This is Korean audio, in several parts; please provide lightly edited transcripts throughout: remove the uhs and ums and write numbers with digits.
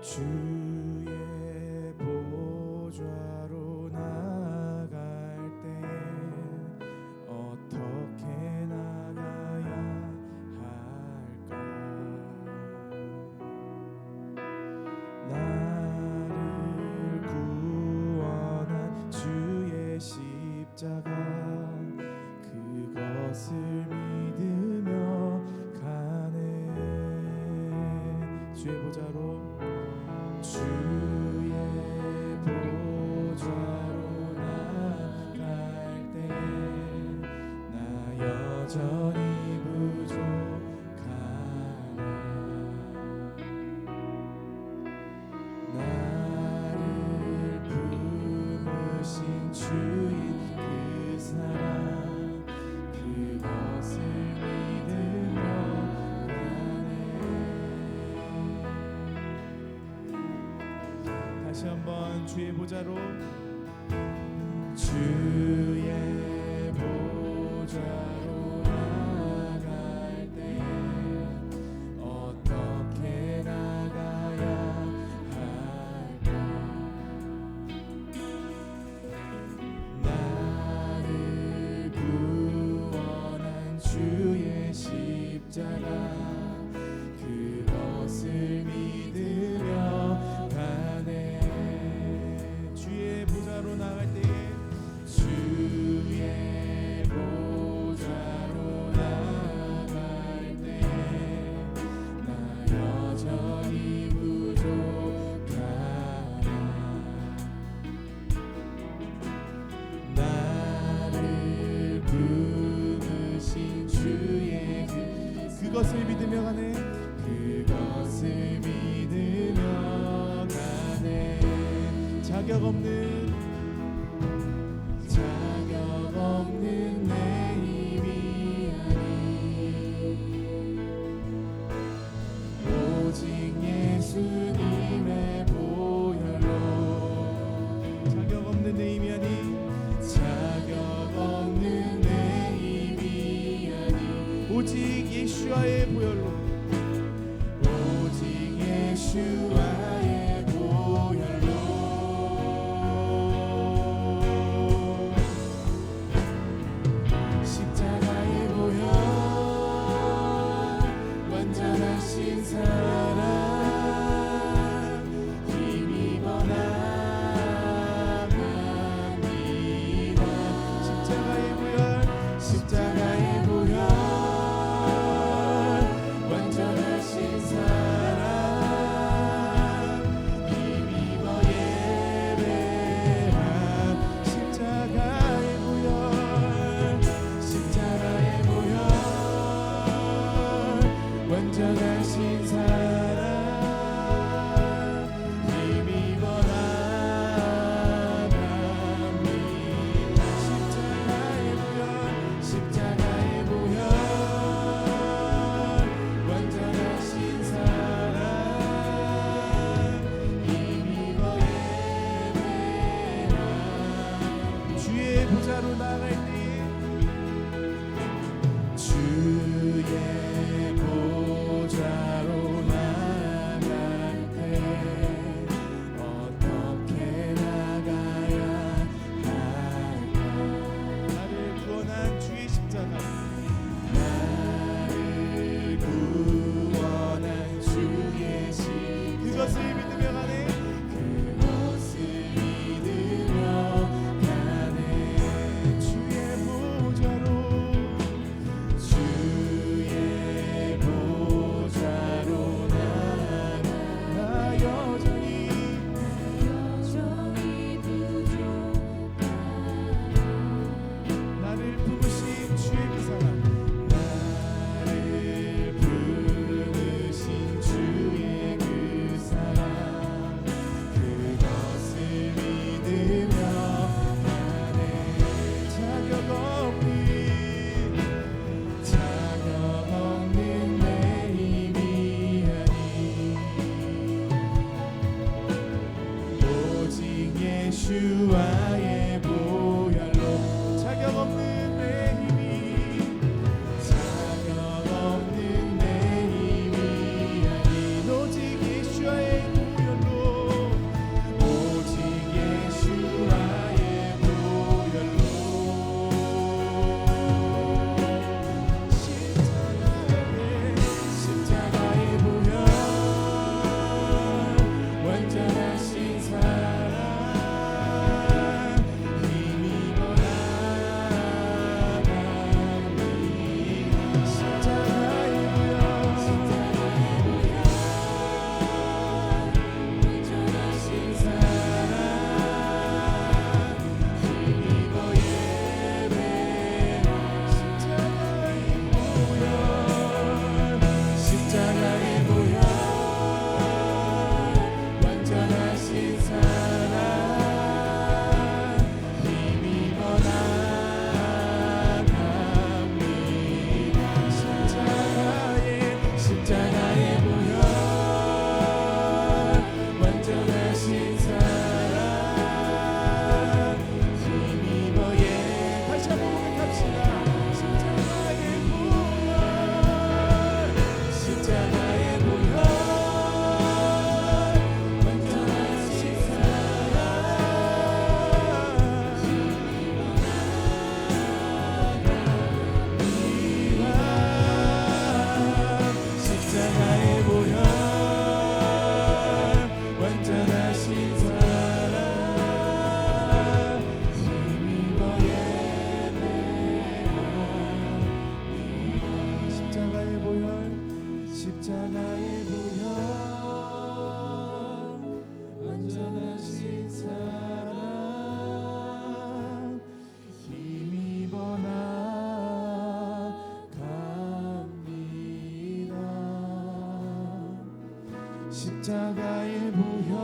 주의 보좌로 나갈 때 어떻게 나가야 할까? 나를 구원한 주의 십자가 그것을 믿으며 가네. 주의 보좌로 나갈 때 나 여전히 부족하네. 나를 품으신 주인 그 사랑 그것을 믿으며 다시 한번 주의 보좌로 나갈 때 어떻게 나가야 할까? 나를 구원한 주의 십자가 그것을 믿으며 가네. 주의 보좌로 나갈 때 나 여전히 부족하네. 나를 부으신 주의 그것을 믿으며 가네. 그것을 믿으며 가네. 자격 없는 내 힘이 아니 오직 예수님의 보혈로 자격 없는 내 힘이 아니 오직 예수와의 보혈로 오직 예수와의 보혈로 십자가의 보혈 완전하신 사랑 힘입어 나갑니다. 십자가의 보혈 완전하신 사랑 힘입어 예배함. 십자가의 보혈 완전하신 사랑 힘입어 나갑니다. 십자가의 보혈 완전하신 사랑 힘입어 예배함. 주의 보좌로 나갈 때 주의 보좌로 나갈 때 어떻게 나가야 할까? 나를 구원한 주의 십자가 그것을 믿으며 가네. 주의 보좌로 나 여전히 나를 품으신 주의 그 사랑 예수와의 보혈로 자격 없는 내 힘이 아닌 오직 예수와의 보혈로 십자가의 보혈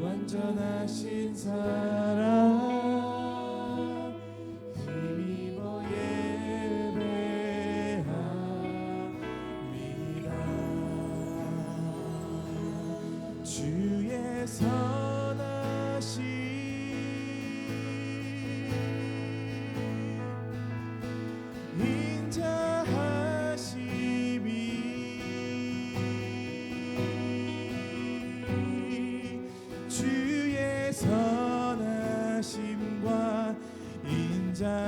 완전하신 사랑 힘입어 예배합니다. 주의 선하심 인자하심이 주의 선하심과 인자하심이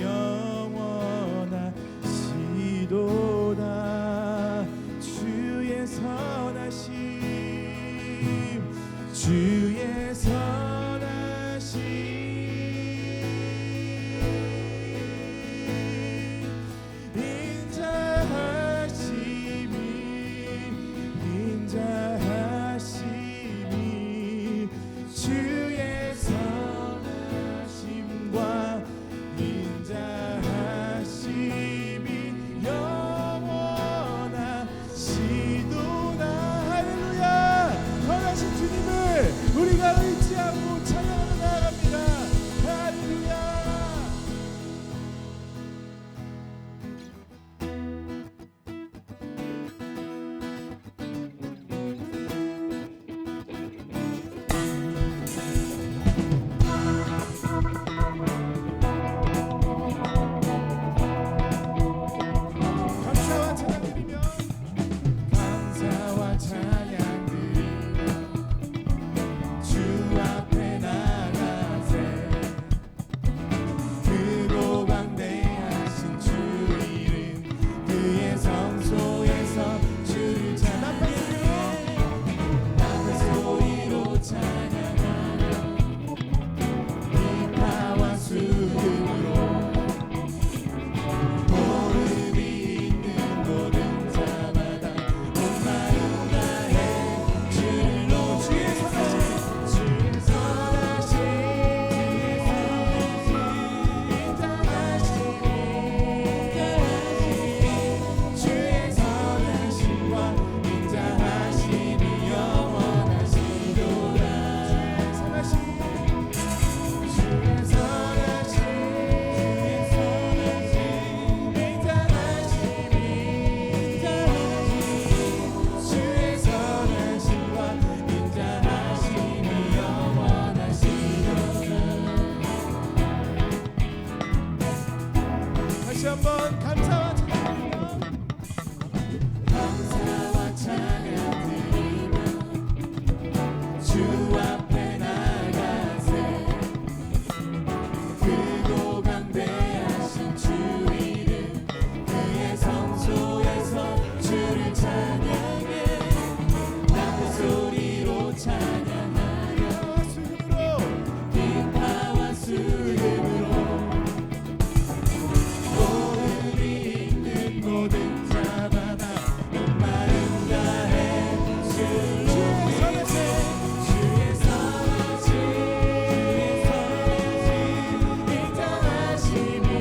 영원하시도다. 주의 선하심 주의 선하심 인자하심이 주의 선하심과 인자하심이 영원하시도다. 할렐루야. 선하신 주님을 우리가 의지하고 찬양하며 나아갑니다. 할렐루야. 감사와 찬양 드리며 감사와 찬양 드리며 주 앞에 나가세 크고 광대하신 주 이름 그의 성소에서 주를 나팔 소리로 찬양하며 기타와 수금으로 다시 한번 감사와 찬양 드리며 주 앞에 나가세 크고 강대하신 주 이름 그의 성소에서 주를 찬양해 나팔 소리로 찬양하여 수금으로 기타와 수금으로 모든 자마다 목마름 다해 주의 선하심 인자하심이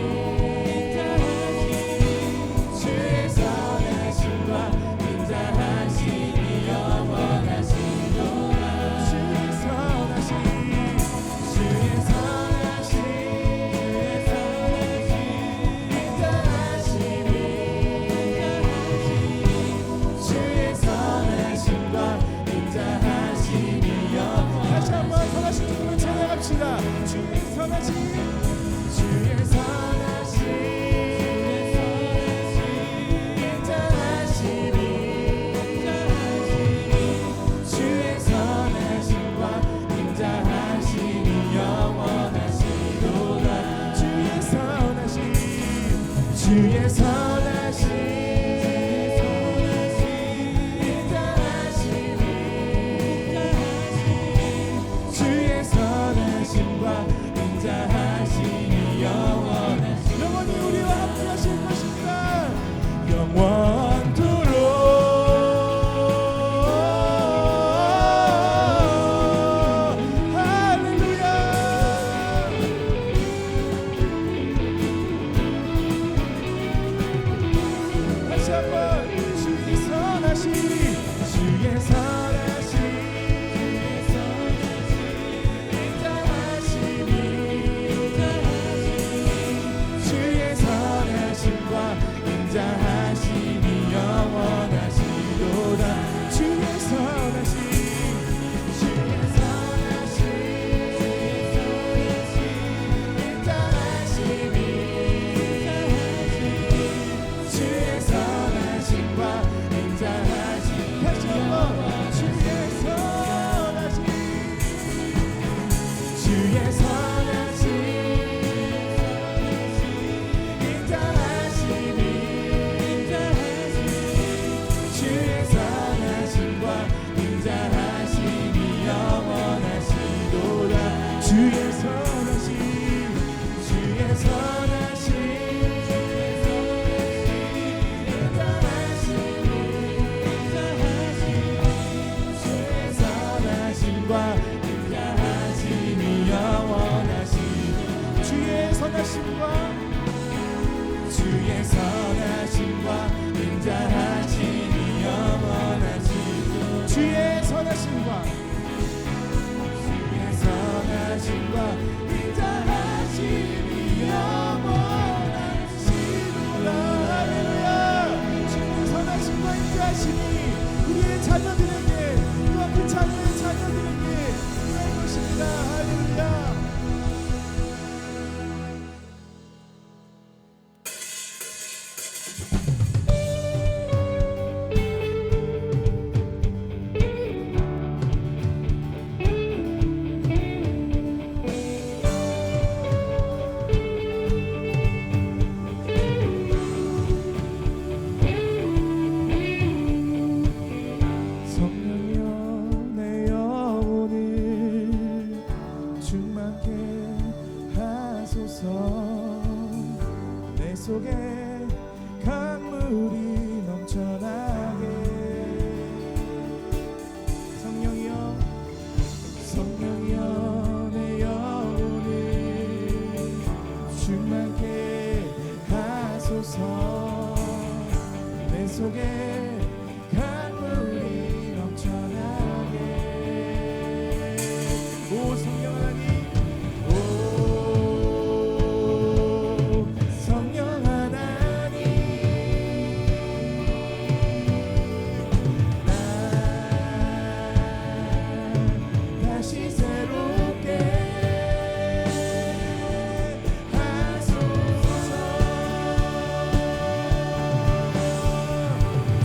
주의 선하심과 인자하심이 영원하시도다. 주의 선하심 주의 선하심 주의 선하심 인자하심이 주의 선하심과 인자하심이 영원하시도다. 주의 선하심 주의 선하심 인자하심과 인자하심이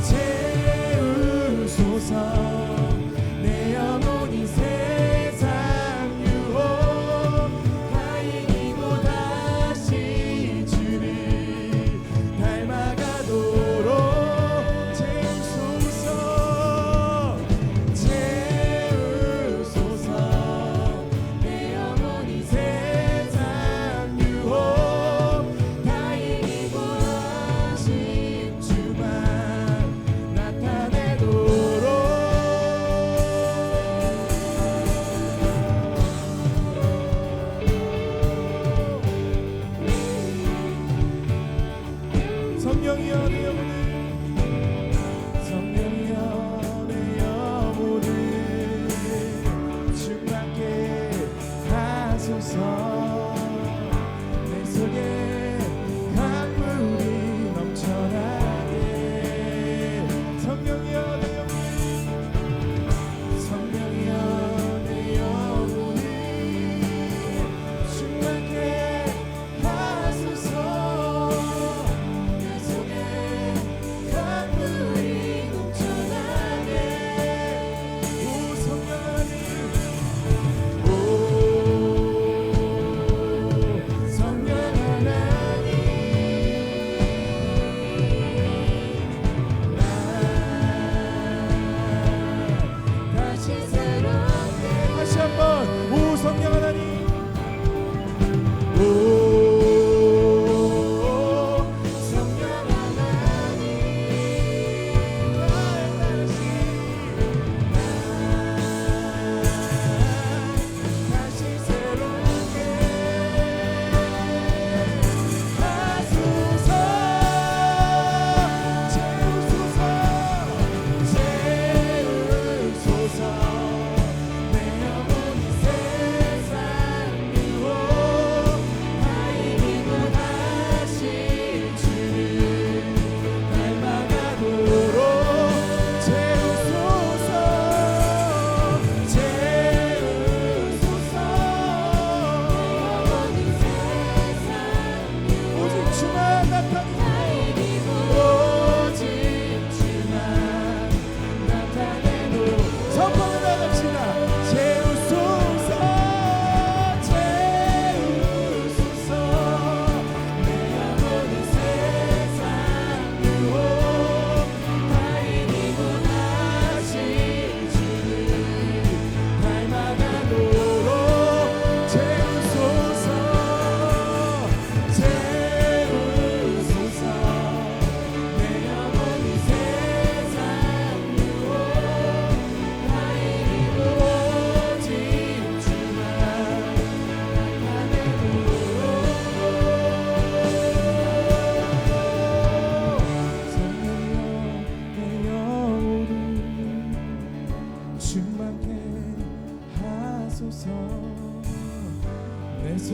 제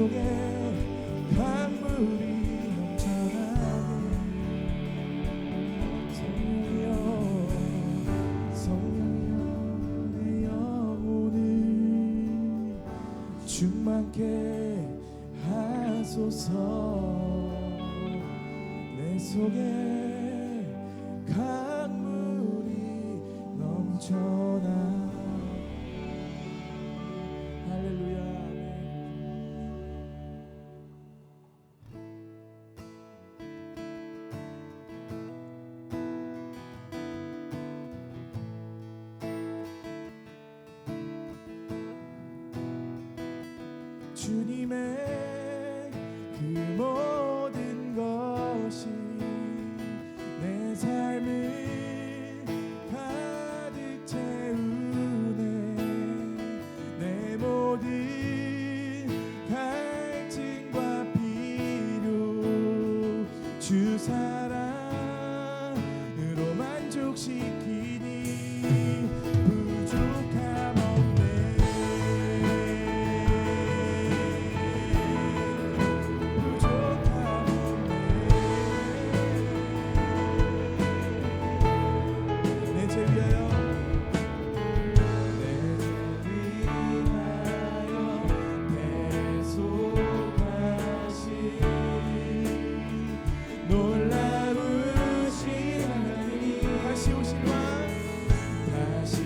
속에 강물이 넘쳐나게 성령이여 내 영혼을 충만케 하소서 내 속에 강물이 넘쳐나 할렐루야 주님의 그 모든 것이 내 삶을 가득 채우네 내 모든 갈증과 필요 주 사랑으로 만족시키니 부족함 없네 놀라우신 하나님 다시 오실 왕 다시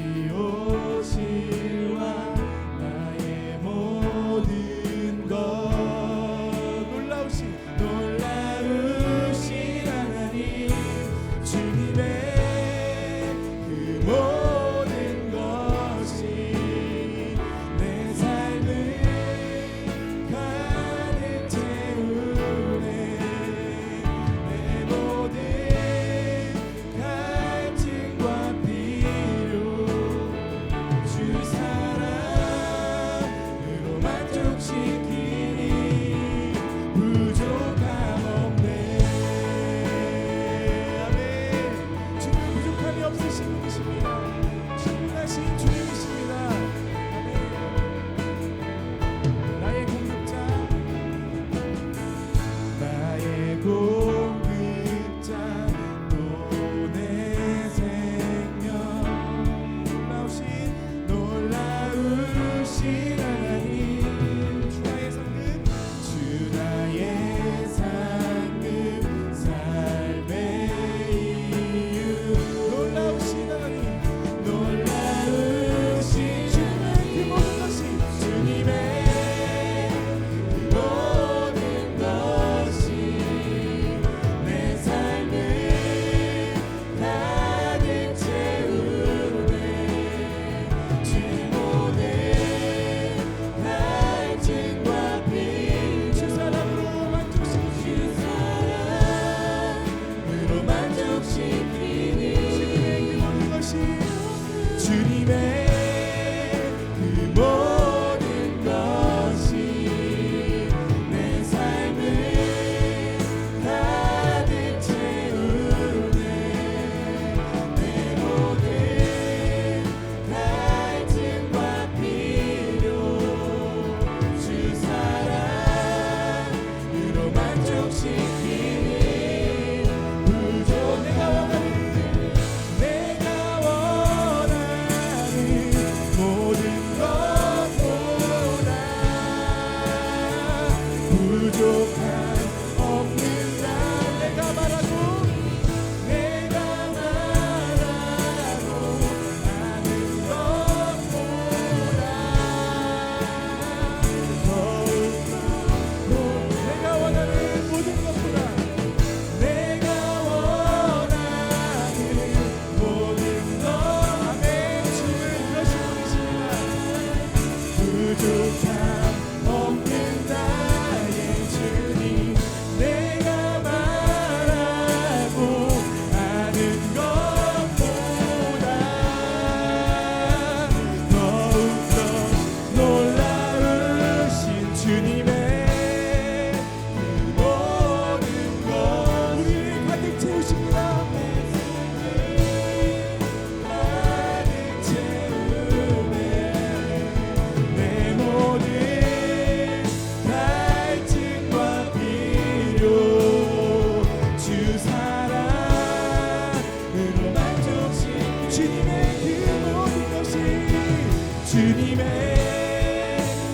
주님의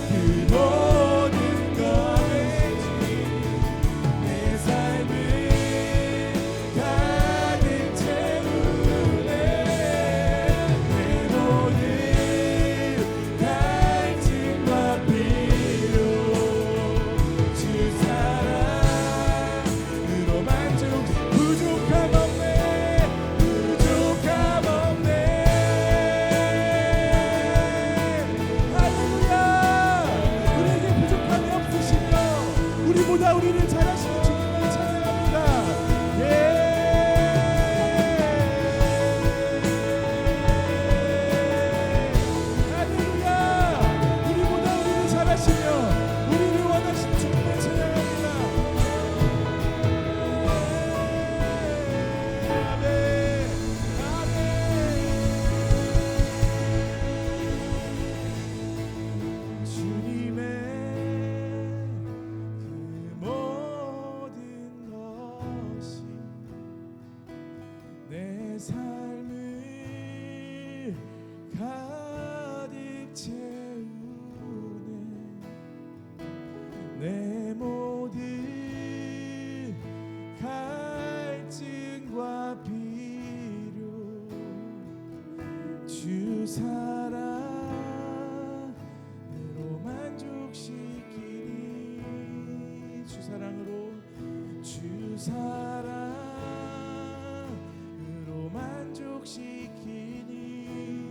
그 모든 것을 내 삶을 가득 채우네. 내 모든 갈증과 필요 주 사랑으로 만족 부족함 없네. 부족함 없네. 할렐루야. 우리에게 부족함이 없으시며 우리보다 우리를 잘하시는 주님을 찬양합니다. 예. 할렐루야. 우리보다 우리를 잘하시며 우리를 원하시는 주님을 찬양합니다. 아멘. 아멘. 주님의 그 모든 것이 내 삶을 가득 채우네. 내 모든 갈증과 필요 주 사랑으로 만족시키니. 주 사랑으로 주 사랑으로 만족시키니.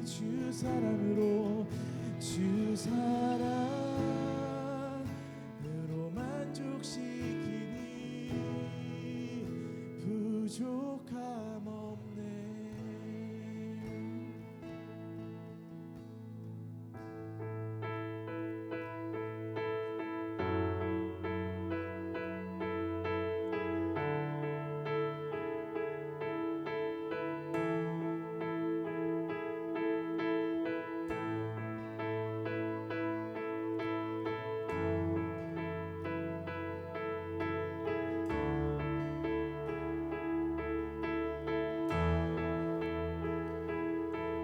주 사랑으로 주 사랑으로 만족시키니. 부족함 없네.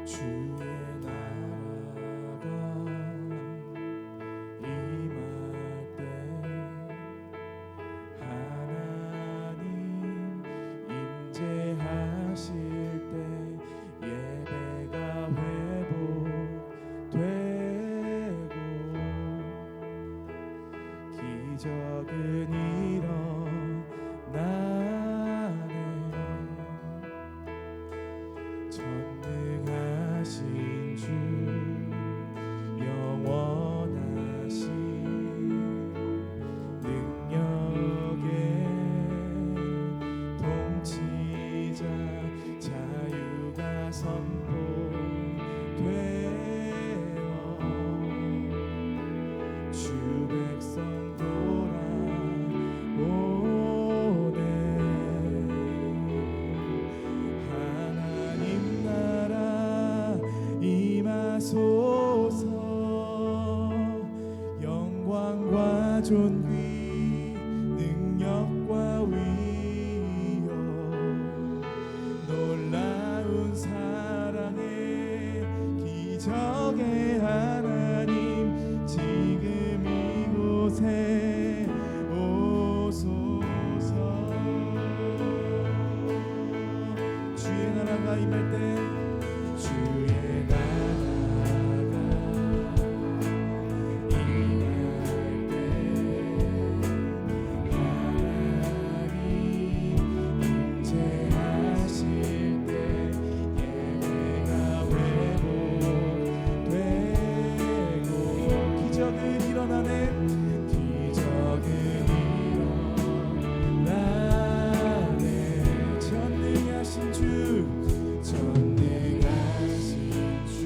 주의 나라가 임할 때 하나님 임재하실 때 예배가 회복되고 기적은 일어나네. 전능하신 주 영원하신 능력의 통치자 자유가 선포되어 주 백성 돌아오네. 하나님 나라 임하소서. 영광과 존귀 능력과 위엄 놀라운 사랑의 기적의 하나님 지금 이곳에 오소서. 주의 나라가 임할 때 주의 나라가 임할 때 하나님 임재하실 때 예배가 회복되고 기적은 일어나네. 기적은 일어나네. 전능하신 주 전능하신 주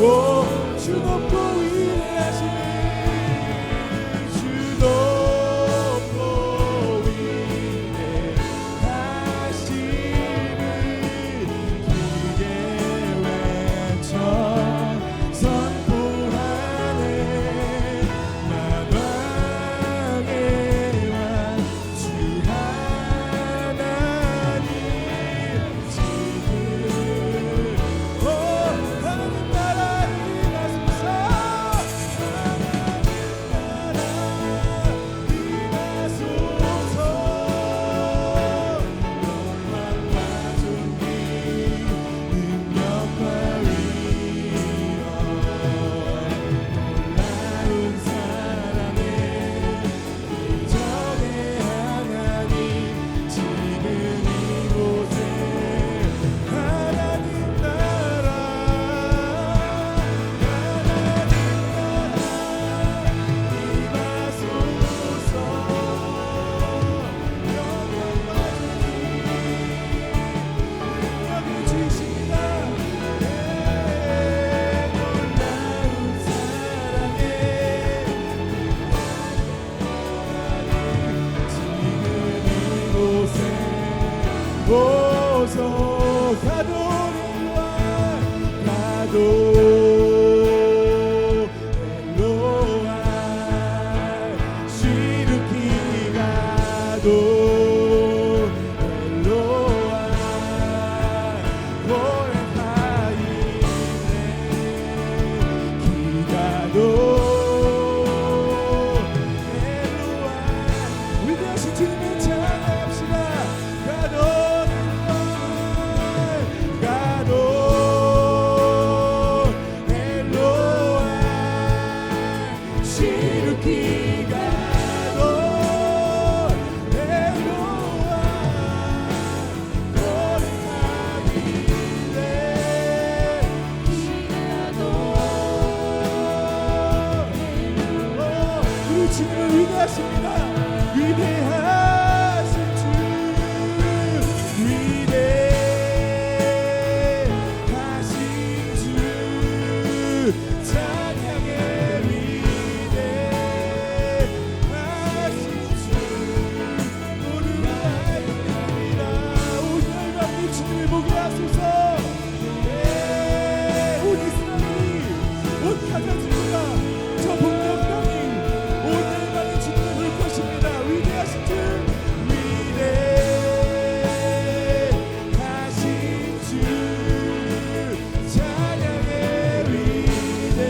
주 높고 위대하시니 주 높고 위대하시니 크게 외쳐 선포하네 만왕의 왕 주 하나님 지금 하늘 나라 임하소서 하나님 나라 임하소서 영광과 존귀 능력과 위엄 놀라운 사랑의 기적의 하나님 지금 이곳에 하나님 나라 임하소서 영광과 존귀 능력이 주시다 놀라운 사랑에 지금 이곳에 오소 가도리와 가도 엘로아 시루키 가도 엘로아 고레하이네 기가도 엘로아 위대하신 주님을 찬양합시다 가도 엘로아 시루키 가도 엘로아 고레하이네 우리 주님은 위대하십니다. 위대하신 주 위대하신 주 찬양의 위대하신 주 모두가 아닙니다. 온 열방이 주님을 보게 하소서. 온 이스라엘이 온 가자지구가 저 북녘 땅이 온 열방이 주님을 볼 것입니다. 위대하신 주 위대하신 주 찬양의 위대하신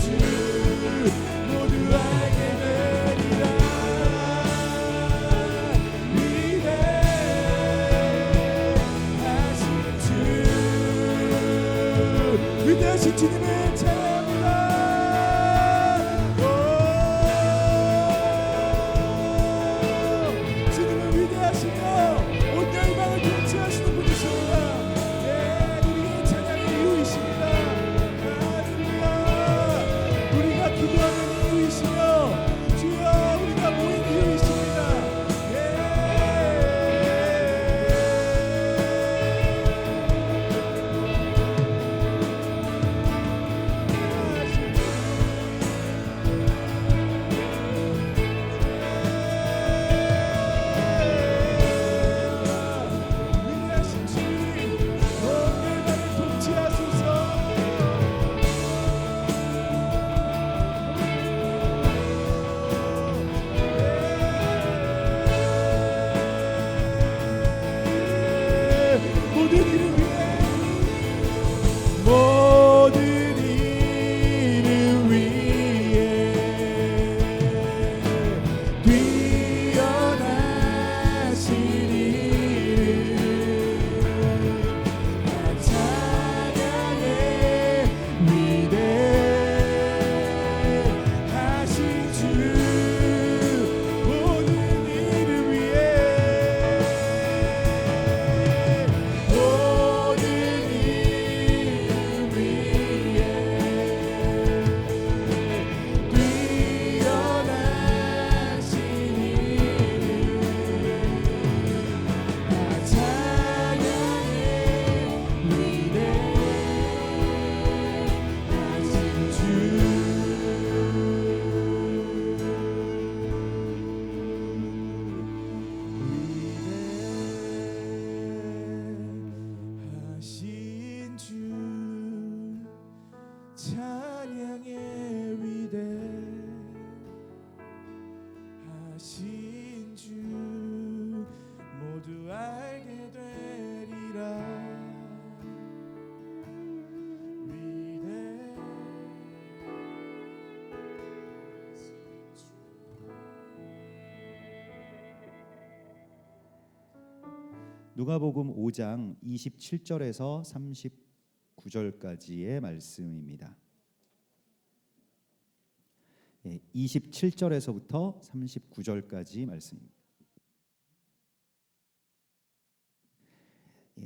주 모두 알게 되리라 위대하신 주님을 찬양합니다. 주님은 위대하시며 온 열방을 통치하시는 분이십니다. 예, 우리의 찬양의 이유이십니다. 할렐루야. 우리가 기도하는 이유이시며 주여 우리가 모인 이유이십니다. 예. 누가복음 5장 27절에서 39절까지의 말씀입니다. 27절에서부터 39절까지 말씀입니다.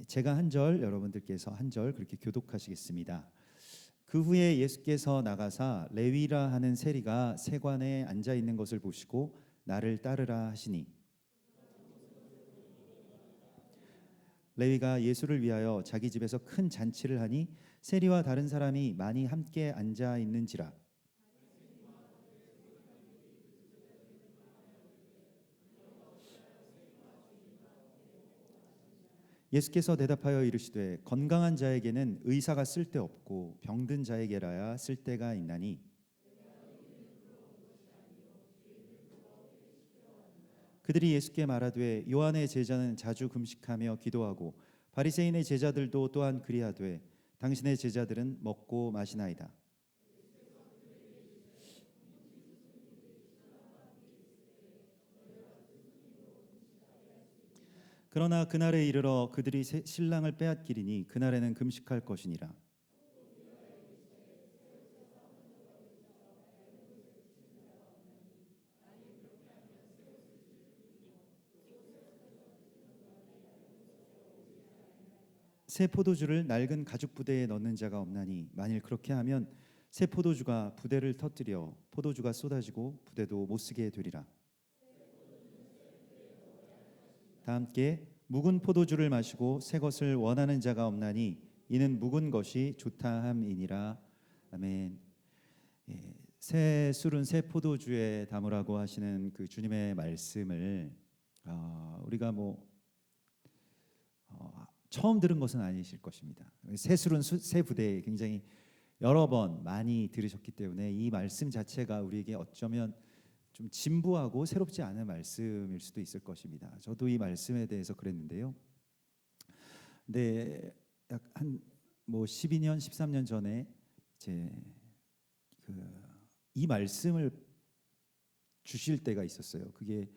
제가 한 절, 여러분들께서 한 절 그렇게 교독하시겠습니다. 그 후에 예수께서 나가사 레위라 하는 세리가 세관에 앉아 있는 것을 보시고 나를 따르라 하시니, 레위가 예수를 위하여 자기 집에서 큰 잔치를 하니 세리와 다른 사람이 많이 함께 앉아 있는지라. 예수께서 대답하여 이르시되 건강한 자에게는 의사가 쓸데없고 병든 자에게라야 쓸데가 있나니, 그들이 예수께 말하되 요한의 제자는 자주 금식하며 기도하고 바리새인의 제자들도 또한 그리하되 당신의 제자들은 먹고 마시나이다. 그러나 그날에 이르러 그들이 신랑을 빼앗기리니 그날에는 금식할 것이니라. 새 포도주를 낡은 가죽 부대에 넣는 자가 없나니 만일 그렇게 하면 새 포도주가 부대를 터뜨려 포도주가 쏟아지고 부대도 못 쓰게 되리라. 다 함께 묵은 포도주를 마시고 새 것을 원하는 자가 없나니 이는 묵은 것이 좋다 함이니라. 아멘. 새 술은 새 포도주에 담으라고 하시는 그 주님의 말씀을 우리가 처음 들은 것은 아니실 것입니다. 새 술은 새 부대에 굉장히 여러 번 많이 들으셨기 때문에 이 말씀 자체가 우리에게 어쩌면 좀 진부하고 새롭지 않은 말씀일 수도 있을 것입니다. 저도 이 말씀에 대해서 그랬는데요. 근데 약 한 12년, 13년 전에 이제 이 말씀을 주실 때가 있었어요. 그게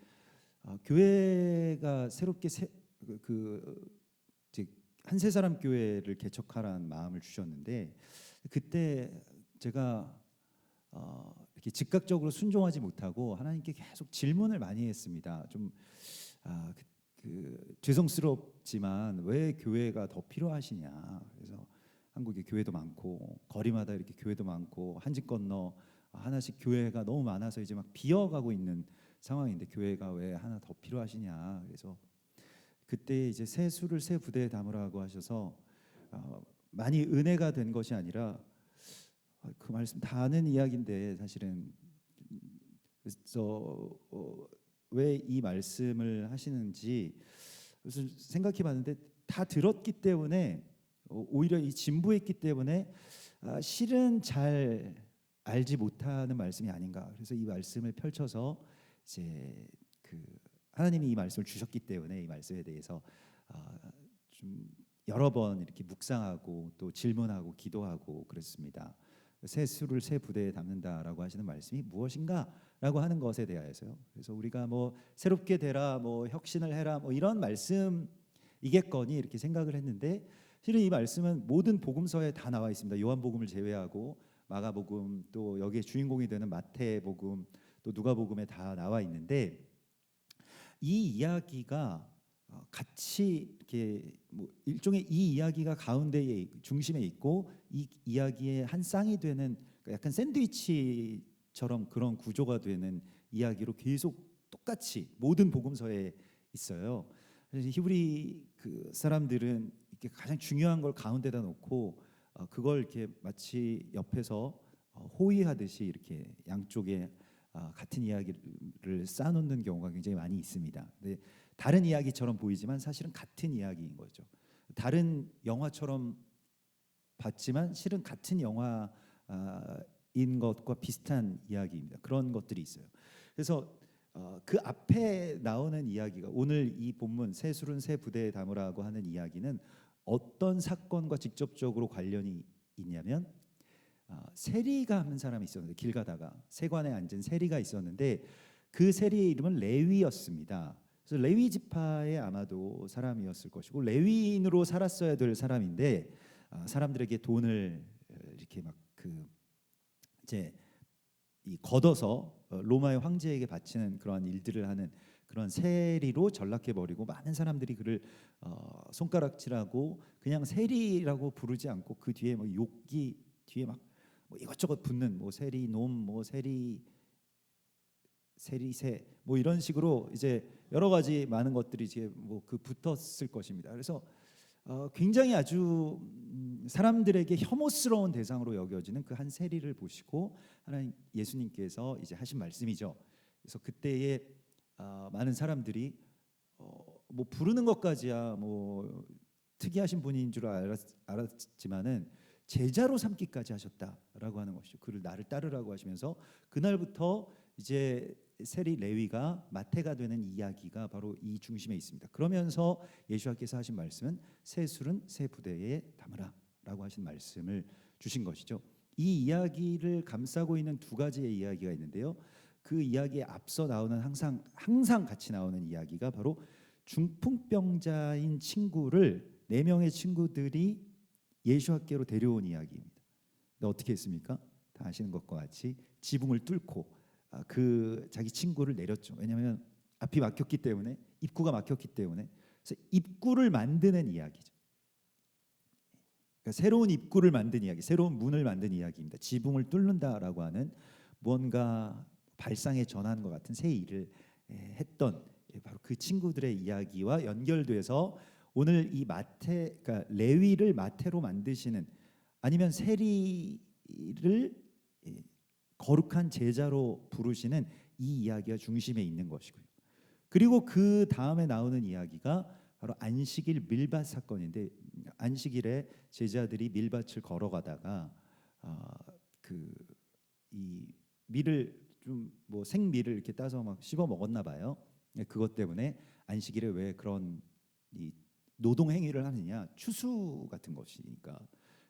교회가 새롭게 한세사람 교회를 개척하라는 마음을 주셨는데, 그때 제가 이렇게 즉각적으로 순종하지 못하고 하나님께 계속 질문을 많이 했습니다. 좀 죄송스럽지만 왜 교회가 더 필요하시냐. 그래서 한국에 교회도 많고 거리마다 이렇게 교회도 많고 한 집 건너 하나씩 교회가 너무 많아서 이제 막 비어가고 있는 상황인데 교회가 왜 하나 더 필요하시냐. 그래서 그때 이제 새 술을 새 부대에 담으라고 하셔서 많이 은혜가 된 것이 아니라 그 말씀 다 아는 이야기인데 사실은 그래서 왜 이 말씀을 하시는지 그래서 생각해봤는데 다 들었기 때문에 오히려 이 진부했기 때문에 실은 잘 알지 못하는 말씀이 아닌가. 그래서 이 말씀을 펼쳐서 이제 하나님이 이 말씀을 주셨기 때문에 이 말씀에 대해서 좀 여러 번 이렇게 묵상하고 또 질문하고 기도하고 그랬습니다. 새 술을 새 부대에 담는다라고 하시는 말씀이 무엇인가라고 하는 것에 대하여서요. 그래서 우리가 새롭게 되라, 혁신을 해라, 이런 말씀이겠거니 이렇게 생각을 했는데, 실은 이 말씀은 모든 복음서에 다 나와 있습니다. 요한복음을 제외하고 마가복음, 또 여기에 주인공이 되는 마태복음, 또 누가복음에 다 나와 있는데, 이 이야기가 같이 이렇게 일종의 이 이야기가 가운데에 중심에 있고 이 이야기의 한 쌍이 되는 약간 샌드위치처럼 그런 구조가 되는 이야기로 계속 똑같이 모든 복음서에 있어요. 그래서 히브리 사람들은 이렇게 가장 중요한 걸 가운데다 놓고 그걸 이렇게 마치 옆에서 호위하듯이 이렇게 양쪽에 같은 이야기를 쌓아놓는 경우가 굉장히 많이 있습니다. 근데 다른 이야기처럼 보이지만 사실은 같은 이야기인 거죠. 다른 영화처럼 봤지만 실은 같은 영화인 것과 비슷한 이야기입니다. 그런 것들이 있어요. 그래서 그 앞에 나오는 이야기가 오늘 이 본문 새 술은 새 부대에 담으라고 하는 이야기는 어떤 사건과 직접적으로 관련이 있냐면 세리가 하는 사람이 있었는데, 길 가다가 세관에 앉은 세리가 있었는데 그 세리의 이름은 레위였습니다. 그래서 레위 지파의 아마도 사람이었을 것이고 레위인으로 살았어야 될 사람인데 사람들에게 돈을 이렇게 막 이제 이 걷어서 로마의 황제에게 바치는 그러한 일들을 하는 그런 세리로 전락해 버리고 많은 사람들이 그를 손가락질하고 그냥 세리라고 부르지 않고 그 뒤에 뭐 욕기 뒤에 막 뭐 이것저것 붙는 뭐 세리 놈 뭐 세리세 뭐 이런 식으로 이제 여러 가지 많은 것들이 이제 뭐 붙었을 것입니다. 그래서 굉장히 아주 사람들에게 혐오스러운 대상으로 여겨지는 그 한 세리를 보시고 하나님 예수님께서 이제 하신 말씀이죠. 그래서 그때에 많은 사람들이 뭐 부르는 것까지야 뭐 특이하신 분인 줄 알았지만은 제자로 삼기까지 하셨다라고 하는 것이죠. 그를 나를 따르라고 하시면서 그날부터 이제 세리 레위가 마태가 되는 이야기가 바로 이 중심에 있습니다. 그러면서 예수께서 하신 말씀은 새 술은 새 부대에 담으라라고 하신 말씀을 주신 것이죠. 이 이야기를 감싸고 있는 두 가지의 이야기가 있는데요. 그 이야기에 앞서 나오는 항상 같이 나오는 이야기가 바로 중풍병자인 친구를 4명의 친구들이 예수께로 데려온 이야기입니다. 근데 어떻게 했습니까? 다 아시는 것과 같이 지붕을 뚫고 그 자기 친구를 내렸죠. 왜냐하면 앞이 막혔기 때문에 입구가 막혔기 때문에 그래서 입구를 만드는 이야기죠. 그러니까 새로운 입구를 만든 이야기, 새로운 문을 만든 이야기입니다. 지붕을 뚫는다라고 하는 무언가 발상에 전하는 것 같은 새 일을 했던 바로 그 친구들의 이야기와 연결돼서 오늘 이 그러니까 레위를 마태로 만드시는 아니면 세리를 거룩한 제자로 부르시는 이 이야기가 중심에 있는 것이고요. 그리고 그 다음에 나오는 이야기가 바로 안식일 밀밭 사건인데 안식일에 제자들이 밀밭을 걸어가다가 이 밀을 좀 뭐 생밀을 이렇게 따서 막 씹어 먹었나 봐요. 그것 때문에 안식일에 왜 그런 이 노동 행위를 하느냐, 추수 같은 것이니까.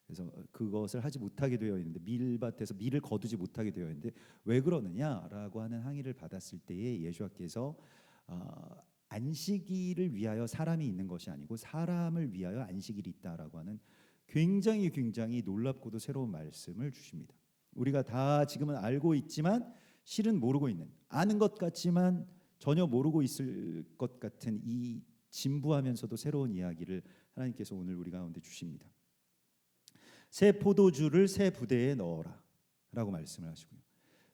그래서 그것을 하지 못하게 되어 있는데 밀밭에서 밀을 거두지 못하게 되어 있는데 왜 그러느냐라고 하는 항의를 받았을 때에 예수께서 안식일을 위하여 사람이 있는 것이 아니고 사람을 위하여 안식일이 있다라고 하는 굉장히 놀랍고도 새로운 말씀을 주십니다. 우리가 다 지금은 알고 있지만 실은 모르고 있는, 아는 것 같지만 전혀 모르고 있을 것 같은 이 진부하면서도 새로운 이야기를 하나님께서 오늘 우리 가운데 주십니다. 새 포도주를 새 부대에 넣어라 라고 말씀을 하시고요.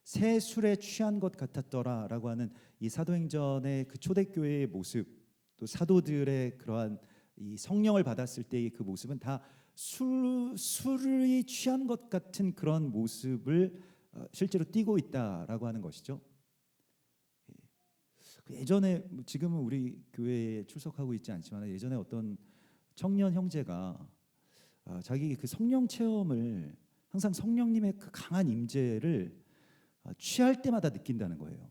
새 술에 취한 것 같았더라 라고 하는 이 사도행전의 그 초대교회의 모습, 또 사도들의 그러한 이 성령을 받았을 때의 그 모습은 다 술이 취한 것 같은 그런 모습을 실제로 띠고 있다라고 하는 것이죠. 예전에 지금은 우리 교회에 출석하고 있지 않지만 예전에 어떤 청년 형제가 자기 그 성령 체험을 항상 성령님의 그 강한 임재를 취할 때마다 느낀다는 거예요.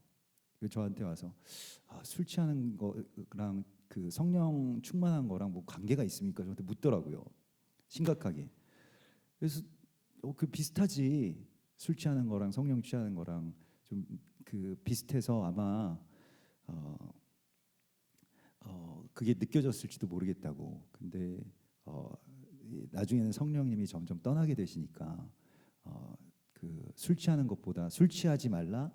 저한테 와서 술 취하는 거랑 그 성령 충만한 거랑 뭐 관계가 있습니까? 저한테 묻더라고요. 심각하게. 그래서 그 비슷하지, 술 취하는 거랑 성령 취하는 거랑 좀 그 비슷해서 아마 그게 느껴졌을지도 모르겠다고. 근데 나중에는 성령님이 점점 떠나게 되시니까 그 술 취하는 것보다 술 취하지 말라,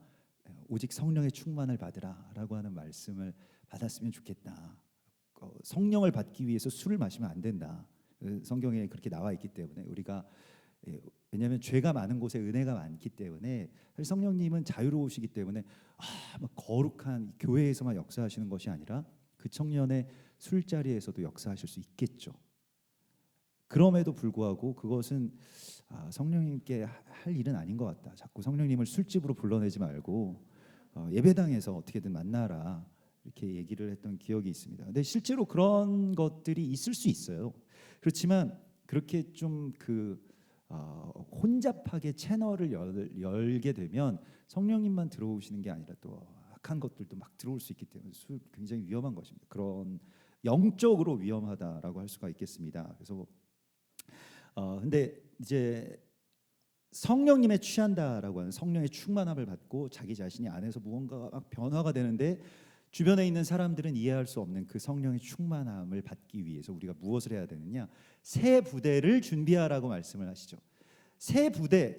오직 성령의 충만을 받으라라고 하는 말씀을 받았으면 좋겠다. 성령을 받기 위해서 술을 마시면 안 된다. 성경에 그렇게 나와 있기 때문에 우리가 왜냐하면 죄가 많은 곳에 은혜가 많기 때문에 사실 성령님은 자유로우시기 때문에 막 거룩한 교회에서만 역사하시는 것이 아니라 그 청년의 술자리에서도 역사하실 수 있겠죠. 그럼에도 불구하고 그것은 성령님께 할 일은 아닌 것 같다. 자꾸 성령님을 술집으로 불러내지 말고 예배당에서 어떻게든 만나라 이렇게 얘기를 했던 기억이 있습니다. 근데 실제로 그런 것들이 있을 수 있어요. 그렇지만 그렇게 좀 혼잡하게 채널을 열게 되면 성령님만 들어오시는 게 아니라 또 악한 것들도 막 들어올 수 있기 때문에 굉장히 위험한 것입니다. 그런 영적으로 위험하다라고 할 수가 있겠습니다. 그래서 근데 이제 성령님에 취한다라고 하는 성령의 충만함을 받고 자기 자신이 안에서 무언가가 막 변화가 되는데 주변에 있는 사람들은 이해할 수 없는 그 성령의 충만함을 받기 위해서 우리가 무엇을 해야 되느냐? 새 부대를 준비하라고 말씀을 하시죠. 새 부대,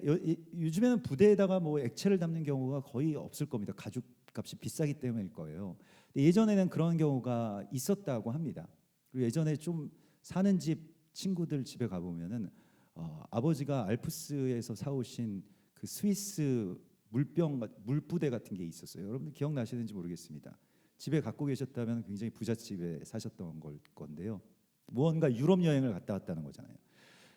요즘에는 부대에다가 뭐 액체를 담는 경우가 거의 없을 겁니다. 가죽값이 비싸기 때문일 거예요. 근데 예전에는 그런 경우가 있었다고 합니다. 그리고 예전에 좀 사는 집 친구들 집에 가보면은 아버지가 알프스에서 사오신 그 스위스 물부대 같은 게 있었어요. 여러분들 기억나시는지 모르겠습니다. 집에 갖고 계셨다면 굉장히 부잣집에 사셨던 걸 건데요. 무언가 유럽 여행을 갔다 왔다는 거잖아요.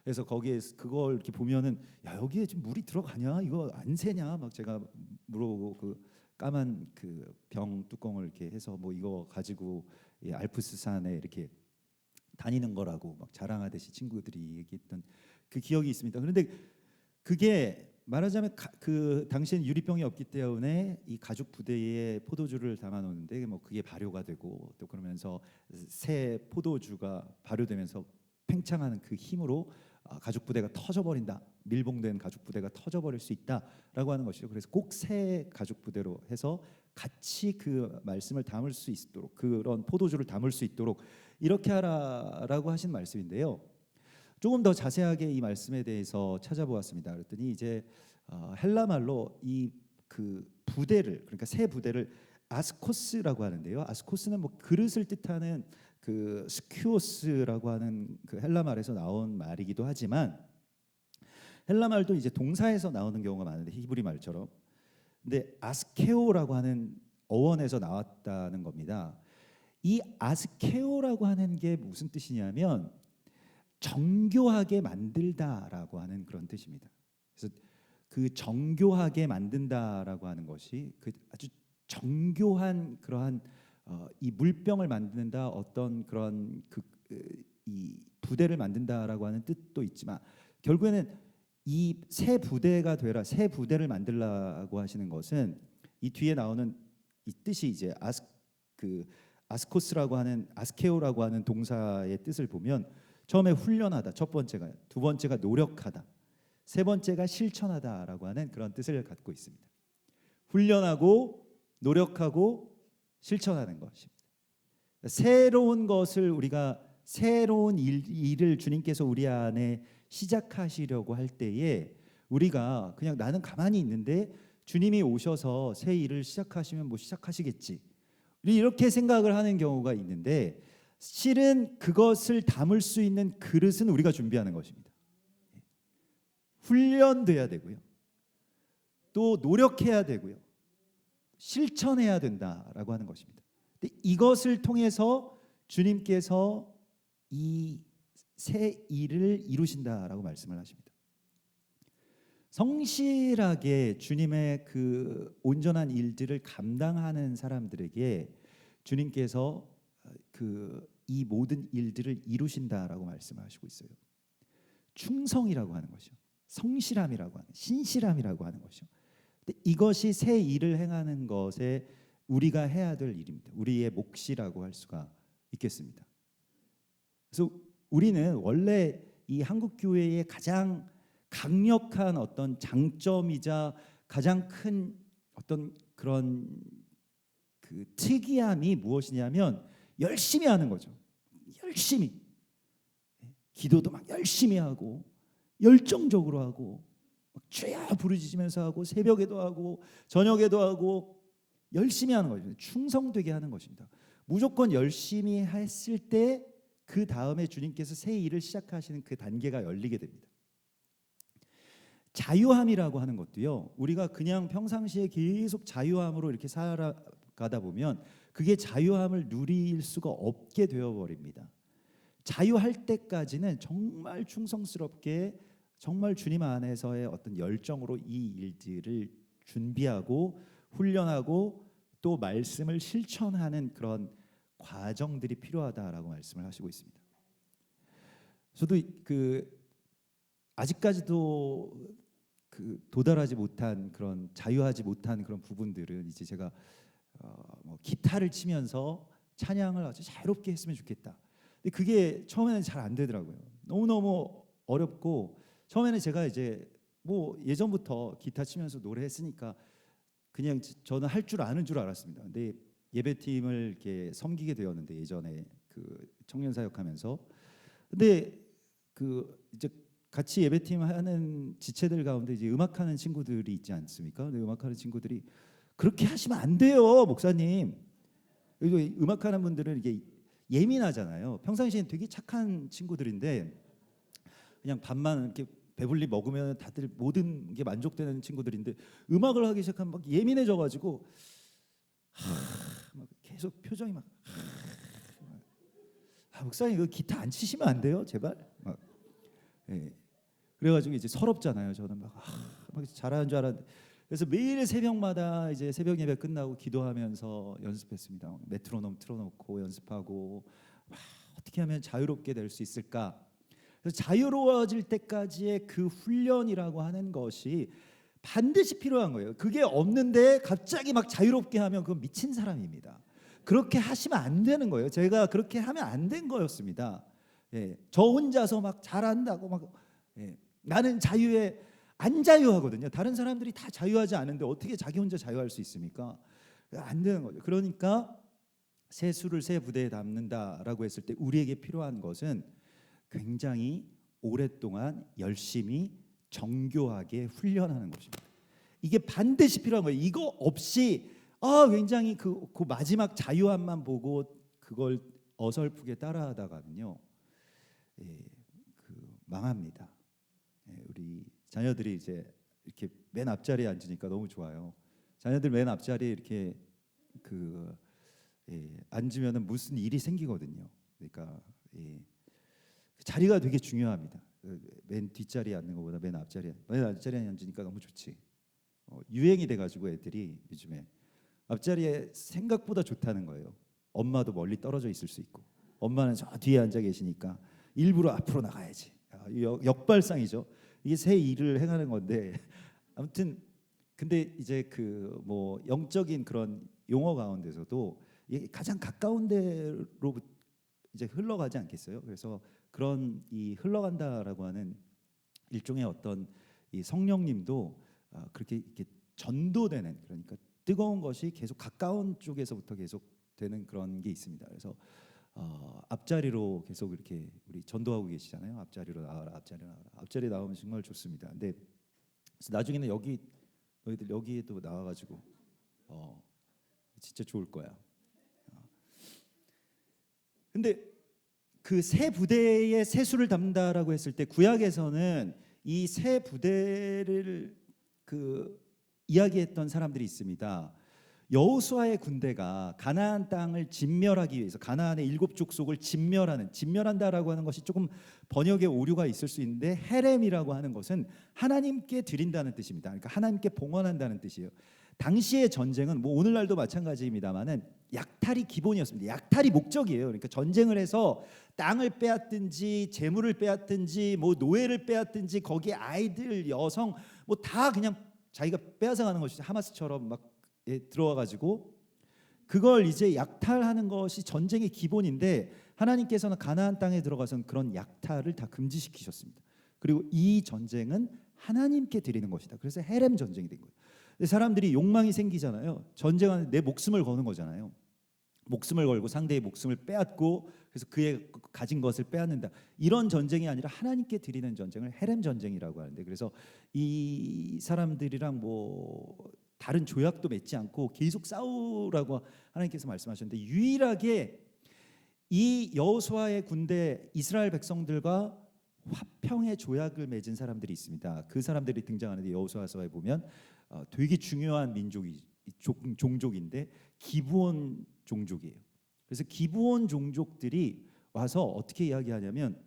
그래서 거기에 그걸 이렇게 보면은 야 여기에 지금 물이 들어가냐 이거 안 새냐 막 제가 물어보고 그 까만 그 병 뚜껑을 이렇게 해서 뭐 이거 가지고 알프스산에 이렇게 다니는 거라고 막 자랑하듯이 친구들이 얘기했던 그 기억이 있습니다. 그런데 그게 말하자면 그 당시엔 유리병이 없기 때문에 이 가죽 부대에 포도주를 담아 놓는데 뭐 그게 발효가 되고 또 그러면서 새 포도주가 발효되면서 팽창하는 그 힘으로 가죽 부대가 터져버린다. 밀봉된 가죽 부대가 터져버릴 수 있다라고 하는 것이죠. 그래서 꼭 새 가죽 부대로 해서 같이 그 말씀을 담을 수 있도록 그런 포도주를 담을 수 있도록 이렇게 하라라고 하신 말씀인데요. 조금 더 자세하게 이 말씀에 대해서 찾아보았습니다. 그랬더니 이제 헬라 말로 이 그 부대를 그러니까 새 부대를 아스코스라고 하는데요. 아스코스는 뭐 그릇을 뜻하는 그 스큐오스라고 하는 그 헬라 말에서 나온 말이기도 하지만 헬라 말도 이제 동사에서 나오는 경우가 많은데 히브리 말처럼 근데 아스케오라고 하는 어원에서 나왔다는 겁니다. 이 아스케오라고 하는 게 무슨 뜻이냐면 정교하게 만들다라고 하는 그런 뜻입니다. 그래서 그 정교하게 만든다라고 하는 것이 그 아주 정교한 그러한 이 물병을 만든다 어떤 그런 이 부대를 만든다라고 하는 뜻도 있지만 결국에는 이 새 부대가 되라 새 부대를 만들라고 하시는 것은 이 뒤에 나오는 이 뜻이 이제 아스코스라고 하는 아스케오라고 하는 동사의 뜻을 보면 처음에 훈련하다 첫 번째가 두 번째가 노력하다 세 번째가 실천하다라고 하는 그런 뜻을 갖고 있습니다. 훈련하고 노력하고 실천하는 것입니다. 새로운 것을 우리가 새로운 일을 주님께서 우리 안에 시작하시려고 할 때에 우리가 그냥 나는 가만히 있는데 주님이 오셔서 새 일을 시작하시면 뭐 시작하시겠지 이렇게 생각을 하는 경우가 있는데 실은 그것을 담을 수 있는 그릇은 우리가 준비하는 것입니다. 훈련돼야 되고요. 또 노력해야 되고요. 실천해야 된다라고 하는 것입니다. 근데 이것을 통해서 주님께서 이 새 일을 이루신다라고 말씀을 하십니다. 성실하게 주님의 그 온전한 일들을 감당하는 사람들에게 주님께서 이 모든 일들을 이루신다라고 말씀하시고 있어요. 충성이라고 하는 것이요, 성실함이라고 하는, 신실함이라고 하는 것이요. 근데 이것이 새 일을 행하는 것에 우리가 해야 될 일입니다. 우리의 몫이라고 할 수가 있겠습니다. 그래서 우리는 원래 이 한국 교회의 가장 강력한 어떤 장점이자 가장 큰 어떤 그런 그 특이함이 무엇이냐면 열심히 하는 거죠. 열심히 기도도 막 열심히 하고 열정적으로 하고 막 주야 부르짖으면서 하고 새벽에도 하고 저녁에도 하고 열심히 하는 거죠. 충성되게 하는 것입니다. 무조건 열심히 했을 때 그 다음에 주님께서 새 일을 시작하시는 그 단계가 열리게 됩니다. 자유함이라고 하는 것도요. 우리가 그냥 평상시에 계속 자유함으로 이렇게 살아가다 보면 그게 자유함을 누릴 수가 없게 되어버립니다. 자유할 때까지는 정말 충성스럽게 정말 주님 안에서의 어떤 열정으로 이 일들을 준비하고 훈련하고 또 말씀을 실천하는 그런 과정들이 필요하다라고 말씀을 하시고 있습니다. 저도 아직까지도 도달하지 못한 그런 자유하지 못한 그런 부분들은 이제 제가 뭐 기타를 치면서 찬양을 아주 자유롭게 했으면 좋겠다. 근데 그게 처음에는 잘 안 되더라고요. 너무너무 어렵고 처음에는 제가 이제 뭐 예전부터 기타 치면서 노래했으니까 그냥 저는 할 줄 아는 줄 알았습니다. 근데 예배팀을 이렇게 섬기게 되었는데 예전에 그 청년 사역하면서 근데 그 이제 같이 예배팀 하는 지체들 가운데 이제 음악하는 친구들이 있지 않습니까? 근데 음악하는 친구들이 그렇게 하시면 안 돼요, 목사님. 그리고 음악하는 분들은 이게 예민하잖아요. 평상시엔 되게 착한 친구들인데 그냥 밥만 이렇게 배불리 먹으면 다들 모든 게 만족되는 친구들인데 음악을 하기 시작하면 막 예민해져가지고 막 계속 표정이 막 목사님 그 기타 안 치시면 안 돼요, 제발. 막, 예. 그래가지고 이제 서럽잖아요. 저는 막 잘하는 줄 알았는데 그래서 매일 새벽마다 이제 새벽 예배 끝나고 기도하면서 연습했습니다. 메트로놈 틀어놓고 연습하고 어떻게 하면 자유롭게 될 수 있을까? 그래서 자유로워질 때까지의 그 훈련이라고 하는 것이 반드시 필요한 거예요. 그게 없는데 갑자기 막 자유롭게 하면 그건 미친 사람입니다. 그렇게 하시면 안 되는 거예요. 제가 그렇게 하면 안 된 거였습니다. 예, 저 혼자서 막 잘한다고 막 나는 자유에 안 자유하거든요. 다른 사람들이 다 자유하지 않은데 어떻게 자기 혼자 자유할 수 있습니까? 안 되는 거죠. 그러니까 새 수를 새 부대에 담는다라고 했을 때 우리에게 필요한 것은 굉장히 오랫동안 열심히 정교하게 훈련하는 것입니다. 이게 반드시 필요한 거예요. 이거 없이 굉장히 그 마지막 자유함만 보고 그걸 어설프게 따라하다가는요, 망합니다. 우리 자녀들이 이제 이렇게 맨 앞자리에 앉으니까 너무 좋아요. 자녀들 맨 앞자리에 이렇게 앉으면은 무슨 일이 생기거든요. 그러니까 자리가 되게 중요합니다. 맨 뒷자리에 앉는 것보다 맨 앞자리에 앉으니까 너무 좋지. 유행이 돼가지고 애들이 요즘에 앞자리에 생각보다 좋다는 거예요. 엄마도 멀리 떨어져 있을 수 있고 엄마는 저 뒤에 앉아 계시니까 일부러 앞으로 나가야지. 역발상이죠. 이게 새 일을 행하는 건데 아무튼 근데 이제 그 뭐 영적인 그런 용어 가운데서도 이게 가장 가까운 데로 이제 흘러가지 않겠어요? 그래서 그런 이 흘러간다라고 하는 일종의 어떤 이 성령님도 그렇게 이렇게 전도되는 그러니까 뜨거운 것이 계속 가까운 쪽에서부터 계속 되는 그런 게 있습니다. 그래서 앞자리로 계속 이렇게 우리 전도하고 계시잖아요. 앞자리로 나와라, 앞자리로 나와라. 앞자리 나오면 정말 좋습니다. 근데 그래서 나중에는 너희들 여기에도 나와가지고 진짜 좋을 거야. 근데 그 새 부대의 새 수를 담다라고 했을 때 구약에서는 이 새 부대를 이야기했던 사람들이 있습니다. 여호수아의 군대가 가나안 땅을 진멸하기 위해서 가나안의 7 족속을 진멸한다라고 하는 것이 조금 번역에 오류가 있을 수 있는데 헤렘이라고 하는 것은 하나님께 드린다는 뜻입니다. 그러니까 하나님께 봉헌한다는 뜻이에요. 당시의 전쟁은 뭐 오늘날도 마찬가지입니다만은 약탈이 기본이었습니다. 약탈이 목적이에요. 그러니까 전쟁을 해서 땅을 빼앗든지 재물을 빼앗든지 뭐 노예를 빼앗든지 거기에 아이들, 여성 뭐 다 그냥 자기가 빼앗아가는 것이죠. 하마스처럼 막 들어와가지고 그걸 이제 약탈하는 것이 전쟁의 기본인데 하나님께서는 가나안 땅에 들어가서는 그런 약탈을 다 금지시키셨습니다. 그리고 이 전쟁은 하나님께 드리는 것이다. 그래서 헤렘 전쟁이 된 거예요. 근데 사람들이 욕망이 생기잖아요. 전쟁하는 내 목숨을 거는 거잖아요. 목숨을 걸고 상대의 목숨을 빼앗고 그래서 그의 가진 것을 빼앗는다. 이런 전쟁이 아니라 하나님께 드리는 전쟁을 헤렘 전쟁이라고 하는데 그래서 이 사람들이랑 뭐 다른 조약도 맺지 않고 계속 싸우라고 하나님께서 말씀하셨는데 유일하게 이 여호수아의 군대 이스라엘 백성들과 화평의 조약을 맺은 사람들이 있습니다. 그 사람들이 등장하는데 여호수아서에 보면 되게 중요한 종족인데 기브온 종족이에요. 그래서 기브온 종족들이 와서 어떻게 이야기하냐면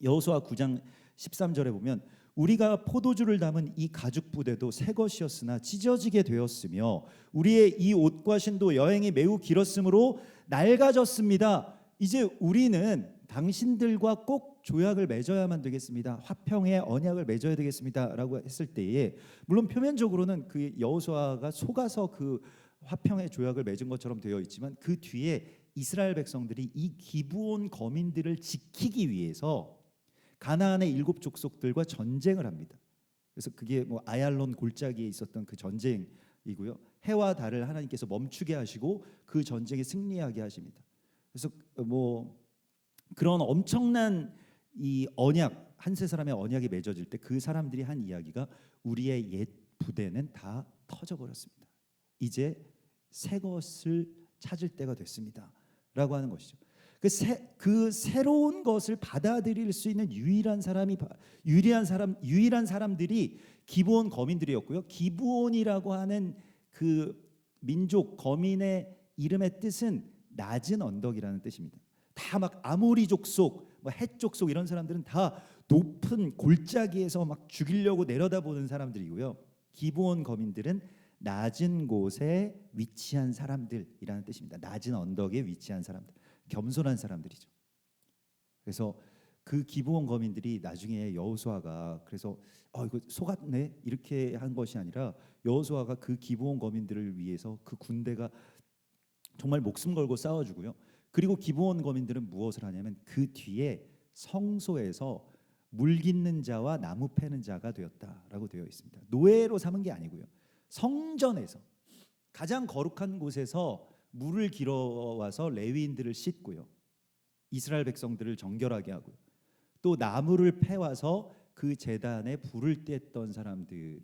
여호수아 9장 13절에 보면 우리가 포도주를 담은 이 가죽 부대도 새 것이었으나 찢어지게 되었으며 우리의 이 옷과 신도 여행이 매우 길었으므로 낡아졌습니다. 이제 우리는 당신들과 꼭 조약을 맺어야만 되겠습니다. 화평의 언약을 맺어야 되겠습니다라고 했을 때에 물론 표면적으로는 그 여호수아가 속아서 그 화평의 조약을 맺은 것처럼 되어 있지만 그 뒤에 이스라엘 백성들이 이 기브온 거민들을 지키기 위해서 가나안의 7 족속들과 전쟁을 합니다. 그래서 그게 뭐 아얄론 골짜기에 있었던 그 전쟁 이고요. 해와 달을 하나님께서 멈추게 하시고 그 전쟁에 승리하게 하십니다. 그래서 뭐 그런 엄청난 이 언약, 한 세 사람의 언약이 맺어질 때 그 사람들이 한 이야기가 우리의 옛 부대는 다 터져 버렸습니다. 이제 새 것을 찾을 때가 됐습니다라고 하는 것이죠. 그 새로운 것을 받아들일 수 있는 유일한 사람들이 기브온 거민들이었고요. 기브온이라고 하는 그 민족 거민의 이름의 뜻은 낮은 언덕이라는 뜻입니다. 다 막 아모리 족속, 뭐 헷 족속 이런 사람들은 다 높은 골짜기에서 막 죽이려고 내려다보는 사람들이고요. 기브온 거민들은 낮은 곳에 위치한 사람들이라는 뜻입니다. 낮은 언덕에 위치한 사람들, 겸손한 사람들이죠. 그래서 그 기브온 거민들이 나중에 여호수아가 그래서 이거 속았네 이렇게 한 것이 아니라 여호수아가 그 기브온 거민들을 위해서 그 군대가 정말 목숨 걸고 싸워주고요. 그리고 기브온 거민들은 무엇을 하냐면 그 뒤에 성소에서 물 깃는 자와 나무 패는 자가 되었다라고 되어 있습니다. 노예로 삼은 게 아니고요. 성전에서 가장 거룩한 곳에서 물을 길어와서 레위인들을 씻고요. 이스라엘 백성들을 정결하게 하고요. 또 나무를 패와서 그 제단에 불을 뗐던 사람들,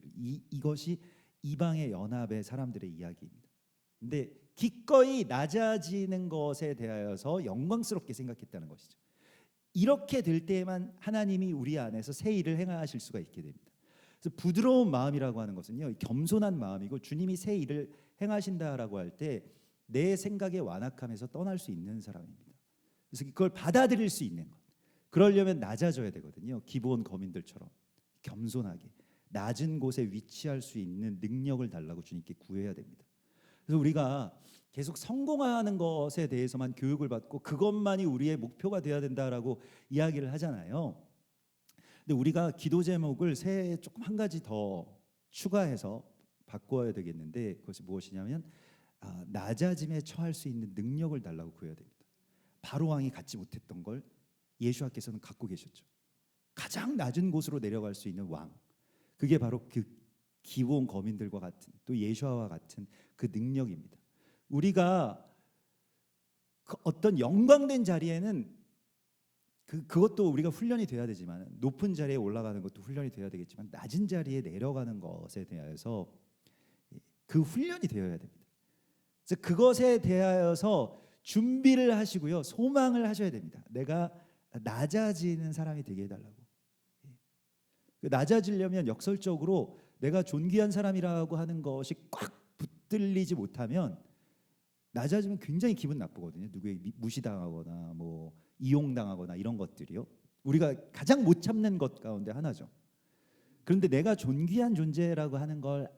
이것이 이방의 연합의 사람들의 이야기입니다. 근데 기꺼이 낮아지는 것에 대하여서 영광스럽게 생각했다는 것이죠. 이렇게 될 때에만 하나님이 우리 안에서 새 일을 행하실 수가 있게 됩니다. 그래서 부드러운 마음이라고 하는 것은요, 겸손한 마음이고 주님이 새 일을 행하신다라고 할 때 내 생각의 완악함에서 떠날 수 있는 사람입니다. 그래서 그걸 받아들일 수 있는 것. 그러려면 낮아져야 되거든요. 기브온 거민들처럼 겸손하게 낮은 곳에 위치할 수 있는 능력을 달라고 주님께 구해야 됩니다. 그래서 우리가 계속 성공하는 것에 대해서만 교육을 받고 그것만이 우리의 목표가 되어야 된다라고 이야기를 하잖아요. 근데 우리가 기도 제목을 새해에 조금 한 가지 더 추가해서 바꿔야 되겠는데 그것이 무엇이냐면 낮아짐에 처할 수 있는 능력을 달라고 구해야 됩니다. 바로 왕이 갖지 못했던 걸 예수께서는 갖고 계셨죠. 가장 낮은 곳으로 내려갈 수 있는 왕, 그게 바로 그 기브온 거민들과 같은 또 예수와 같은 그 능력입니다. 우리가 그 어떤 영광된 자리에는 그것도 우리가 훈련이 돼야 되지만 높은 자리에 올라가는 것도 훈련이 돼야 되겠지만 낮은 자리에 내려가는 것에 대하여서 그 훈련이 되어야 됩니다. 그래서 그것에 대하여서 준비를 하시고요, 소망을 하셔야 됩니다. 내가 낮아지는 사람이 되게 해달라고. 낮아지려면 역설적으로 내가 존귀한 사람이라고 하는 것이 꽉 붙들리지 못하면 낮아지면 굉장히 기분 나쁘거든요. 누구에게 무시당하거나 뭐 이용당하거나 이런 것들이요. 우리가 가장 못 참는 것 가운데 하나죠. 그런데 내가 존귀한 존재라고 하는 걸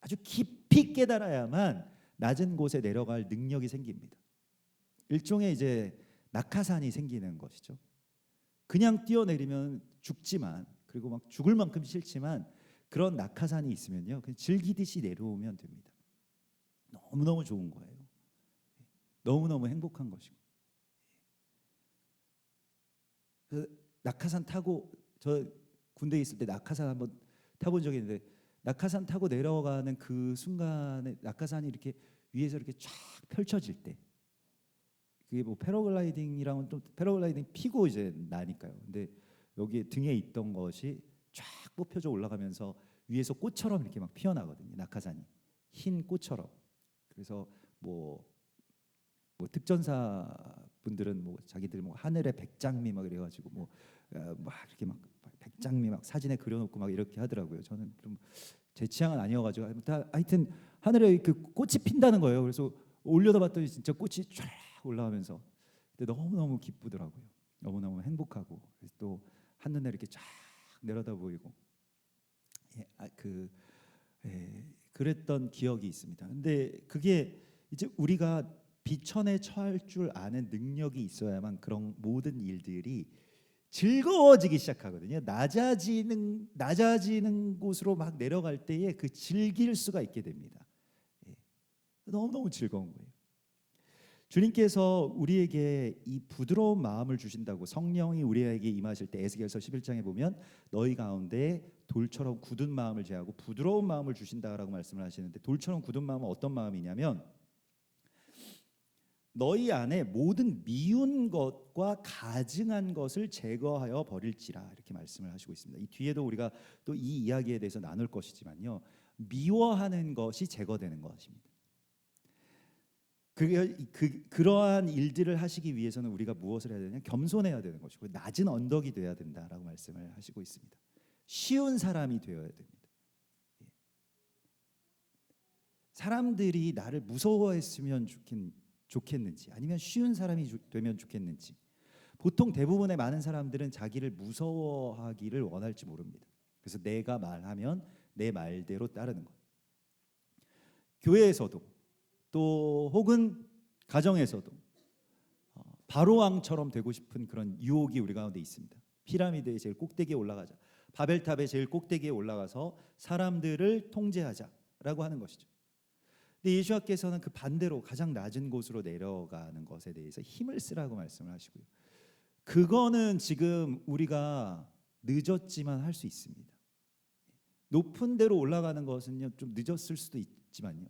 아주 깊이 깨달아야만 낮은 곳에 내려갈 능력이 생깁니다. 일종의 이제 낙하산이 생기는 것이죠. 그냥 뛰어내리면 죽지만 그리고 막 죽을 만큼 싫지만 그런 낙하산이 있으면요, 그냥 즐기듯이 내려오면 됩니다. 너무너무 좋은 거예요. 너무너무 행복한 것이고. 그 낙하산 타고 저 군대에 있을 때 낙하산 한번 타본 적이 있는데 낙하산 타고 내려가는 그 순간에 낙하산이 이렇게 위에서 이렇게 쫙 펼쳐질 때 그게 뭐 패러글라이딩이랑은 또 패러글라이딩 피고 이제 나니까요. 근데 여기 등에 있던 것이 쫙 뽑혀져 올라가면서 위에서 꽃처럼 이렇게 막 피어나거든요. 낙하산이 흰 꽃처럼. 그래서 뭐 특전사 분들은 뭐 자기들 뭐 하늘에 백장미 막 이래가지고 뭐 막 이렇게 막 백장미 막 사진에 그려놓고 막 이렇게 하더라고요. 저는 좀 제 취향은 아니어가지고 하여튼 하늘에 그 꽃이 핀다는 거예요. 그래서 올려다 봤더니 진짜 꽃이 쫙 올라가면서 근데 너무너무 기쁘더라고요. 너무너무 행복하고 또 한눈에 이렇게 쫙 내려다 보이고 그랬던 기억이 있습니다. 근데 그게 이제 우리가 비천에 처할 줄 아는 능력이 있어야만 그런 모든 일들이 즐거워지기 시작하거든요. 낮아지는 곳으로 막 내려갈 때에 그 즐길 수가 있게 됩니다. 너무너무 즐거운 거예요. 주님께서 우리에게 이 부드러운 마음을 주신다고, 성령이 우리에게 임하실 때 에스겔서 11장에 보면 너희 가운데 돌처럼 굳은 마음을 제하고 부드러운 마음을 주신다라고 말씀을 하시는데, 돌처럼 굳은 마음은 어떤 마음이냐면 너희 안에 모든 미운 것과 가증한 것을 제거하여 버릴지라, 이렇게 말씀을 하시고 있습니다. 이 뒤에도 우리가 또 이 이야기에 대해서 나눌 것이지만요, 미워하는 것이 제거되는 것입니다. 그러한 일들을 하시기 위해서는 우리가 무엇을 해야 되냐? 겸손해야 되는 것이고 낮은 언덕이 되어야 된다라고 말씀을 하시고 있습니다. 쉬운 사람이 되어야 됩니다. 사람들이 나를 무서워했으면 좋겠는지, 아니면 쉬운 사람이 되면 좋겠는지, 보통 대부분의 많은 사람들은 자기를 무서워하기를 원할지 모릅니다. 그래서 내가 말하면 내 말대로 따르는 것. 교회에서도 또 혹은 가정에서도 바로왕처럼 되고 싶은 그런 유혹이 우리 가운데 있습니다. 피라미드의 제일 꼭대기에 올라가자, 바벨탑의 제일 꼭대기에 올라가서 사람들을 통제하자라고 하는 것이죠. 근데 예수님께서는 그 반대로 가장 낮은 곳으로 내려가는 것에 대해서 힘을 쓰라고 말씀을 하시고요. 그거는 지금 우리가 늦었지만 할 수 있습니다. 높은 데로 올라가는 것은요, 좀 늦었을 수도 있지만요,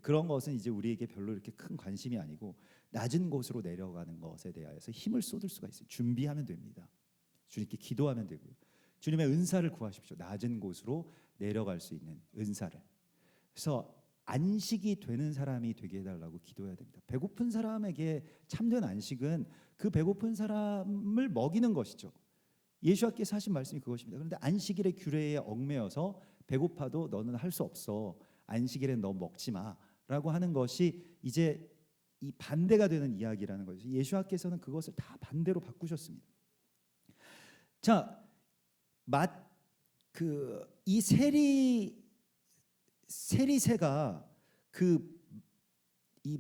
그런 것은 이제 우리에게 별로 이렇게 큰 관심이 아니고 낮은 곳으로 내려가는 것에 대하여서 힘을 쏟을 수가 있어요. 준비하면 됩니다. 주님께 기도하면 되고요. 주님의 은사를 구하십시오. 낮은 곳으로 내려갈 수 있는 은사를. 그래서 안식이 되는 사람이 되게 해달라고 기도해야 됩니다. 배고픈 사람에게 참된 안식은 그 배고픈 사람을 먹이는 것이죠. 예수께서 하신 말씀이 그것입니다. 그런데 안식일의 규례에 얽매여서 배고파도 너는 할 수 없어, 안식일엔 너 먹지 마라고 하는 것이 이제 이 반대가 되는 이야기라는 거죠. 예수께서는 그것을 다 반대로 바꾸셨습니다. 자, 이 세리새가 이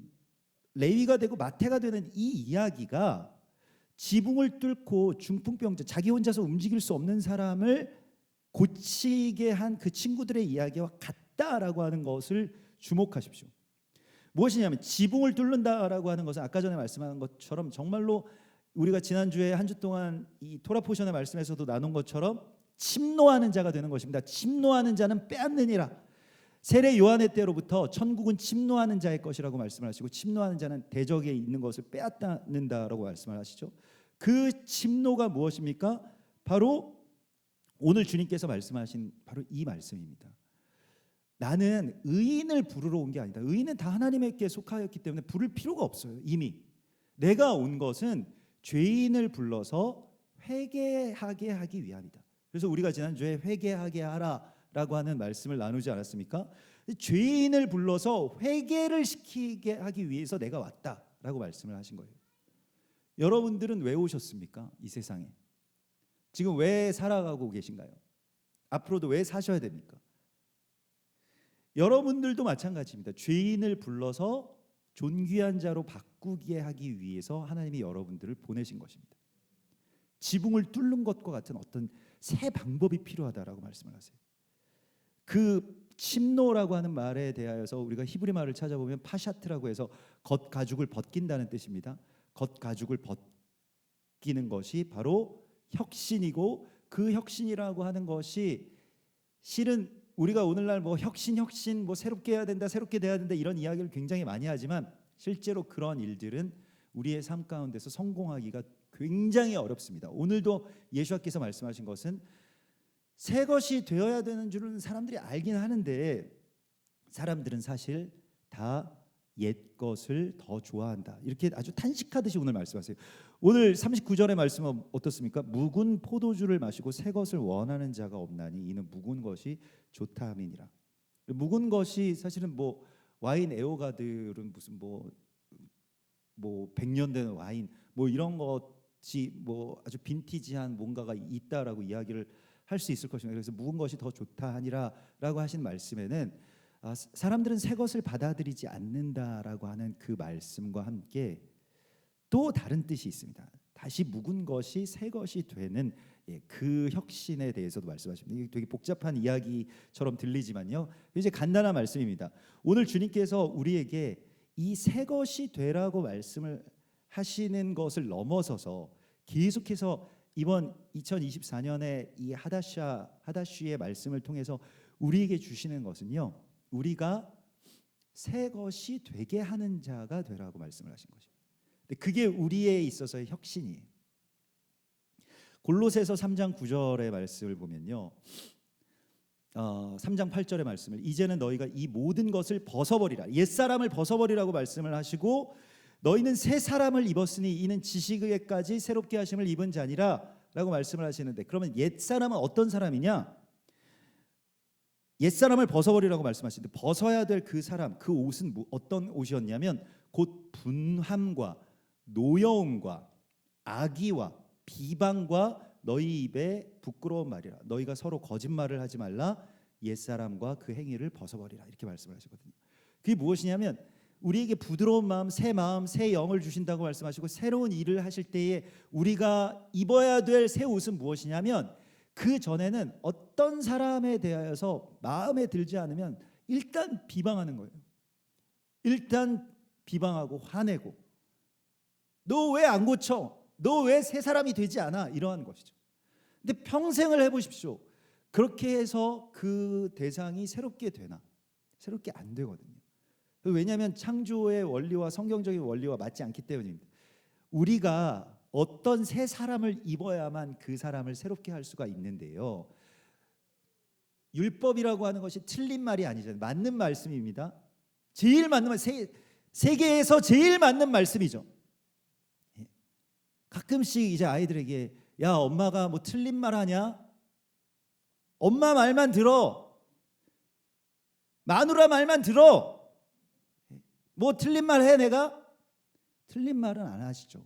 레위가 되고 마태가 되는 이 이야기가 지붕을 뚫고 중풍병자, 자기 혼자서 움직일 수 없는 사람을 고치게 한 그 친구들의 이야기와 같다라고 하는 것을 주목하십시오. 무엇이냐면 지붕을 뚫는다라고 하는 것은 아까 전에 말씀한 것처럼 정말로 우리가 지난주에 한 주 동안 이 토라 포션의 말씀에서도 나눈 것처럼 침노하는 자가 되는 것입니다. 침노하는 자는 빼앗느니라. 세례 요한의 때로부터 천국은 침노하는 자의 것이라고 말씀을 하시고, 침노하는 자는 대적에 있는 것을 빼앗는다라고 말씀을 하시죠. 그 침노가 무엇입니까? 바로 오늘 주님께서 말씀하신 바로 이 말씀입니다. 나는 의인을 부르러 온 게 아니다. 의인은 다 하나님께 속하였기 때문에 부를 필요가 없어요. 이미 내가 온 것은 죄인을 불러서 회개하게 하기 위함이다. 그래서 우리가 지난주에 회개하게 하라라고 하는 말씀을 나누지 않았습니까? 죄인을 불러서 회개를 시키게 하기 위해서 내가 왔다라고 말씀을 하신 거예요. 여러분들은 왜 오셨습니까? 이 세상에 지금 왜 살아가고 계신가요? 앞으로도 왜 사셔야 됩니까? 여러분들도 마찬가지입니다. 죄인을 불러서 존귀한 자로 바꾸게 하기 위해서 하나님이 여러분들을 보내신 것입니다. 지붕을 뚫는 것과 같은 어떤 새 방법이 필요하다라고 말씀을 하세요. 그 침노라고 하는 말에 대하여서 우리가 히브리 말을 찾아보면 파샤트라고 해서 겉가죽을 벗긴다는 뜻입니다. 겉가죽을 벗기는 것이 바로 혁신이고, 그 혁신이라고 하는 것이 실은 우리가 오늘날 뭐 혁신 뭐 새롭게 해야 된다, 새롭게 돼야 된다, 이런 이야기를 굉장히 많이 하지만 실제로 그런 일들은 우리의 삶 가운데서 성공하기가 굉장히 어렵습니다. 오늘도 예수께서 말씀하신 것은 새 것이 되어야 되는 줄은 사람들이 알긴 하는데 사람들은 사실 다 옛 것을 더 좋아한다, 이렇게 아주 탄식하듯이 오늘 말씀하세요. 오늘 39절의 말씀은 어떻습니까? 묵은 포도주를 마시고 새 것을 원하는 자가 없나니 이는 묵은 것이 좋다 함이니라. 묵은 것이 사실은 뭐 와인 애호가들은 무슨 뭐 100년 된 와인 뭐 이런 것이 뭐 아주 빈티지한 뭔가가 있다라고 이야기를 할 수 있을 것입니다. 그래서 묵은 것이 더 좋다 하니라라고 하신 말씀에는 사람들은 새 것을 받아들이지 않는다라고 하는 그 말씀과 함께 또 다른 뜻이 있습니다. 다시 묵은 것이 새 것이 되는 그 혁신에 대해서도 말씀하십니다. 이게 되게 복잡한 이야기처럼 들리지만요, 이제 간단한 말씀입니다. 오늘 주님께서 우리에게 이 새 것이 되라고 말씀을 하시는 것을 넘어서서 계속해서 이번 2024년에 이 하다쉬의 말씀을 통해서 우리에게 주시는 것은요, 우리가 새 것이 되게 하는 자가 되라고 말씀을 하신 것입니다. 근데 그게 우리에 있어서의 혁신이에요. 골로새서 3장 9절의 말씀을 보면요, 3장 8절의 말씀을 이제는 너희가 이 모든 것을 벗어버리라, 옛사람을 벗어버리라고 말씀을 하시고 너희는 새 사람을 입었으니 이는 지식에까지 새롭게 하심을 입은 자니라 라고 말씀을 하시는데, 그러면 옛사람은 어떤 사람이냐? 옛사람을 벗어버리라고 말씀하시는데 벗어야 될 그 사람, 그 옷은 어떤 옷이었냐면 곧 분함과 노여움과 악의와 비방과 너희 입에 부끄러운 말이라. 너희가 서로 거짓말을 하지 말라. 옛사람과 그 행위를 벗어버리라. 이렇게 말씀을 하시거든요. 그게 무엇이냐면 우리에게 부드러운 마음, 새 영을 주신다고 말씀하시고, 새로운 일을 하실 때에 우리가 입어야 될 새 옷은 무엇이냐면, 그 전에는 어떤 사람에 대하여서 마음에 들지 않으면 일단 비방하는 거예요. 일단 비방하고 화내고, 너 왜 안 고쳐? 너 왜 새 사람이 되지 않아? 이러한 것이죠. 근데 평생을 해보십시오. 그렇게 해서 그 대상이 새롭게 되나? 새롭게 안 되거든요. 왜냐하면 창조의 원리와 성경적인 원리와 맞지 않기 때문입니다. 우리가 어떤 새 사람을 입어야만 그 사람을 새롭게 할 수가 있는데요, 율법이라고 하는 것이 틀린 말이 아니잖아요. 맞는 말씀입니다. 제일 맞는 말, 세계에서 제일 맞는 말씀이죠. 가끔씩 이제 아이들에게 야, 엄마가 뭐 틀린 말 하냐? 엄마 말만 들어. 마누라 말만 들어. 뭐 틀린 말 해 내가? 틀린 말은 안 하시죠.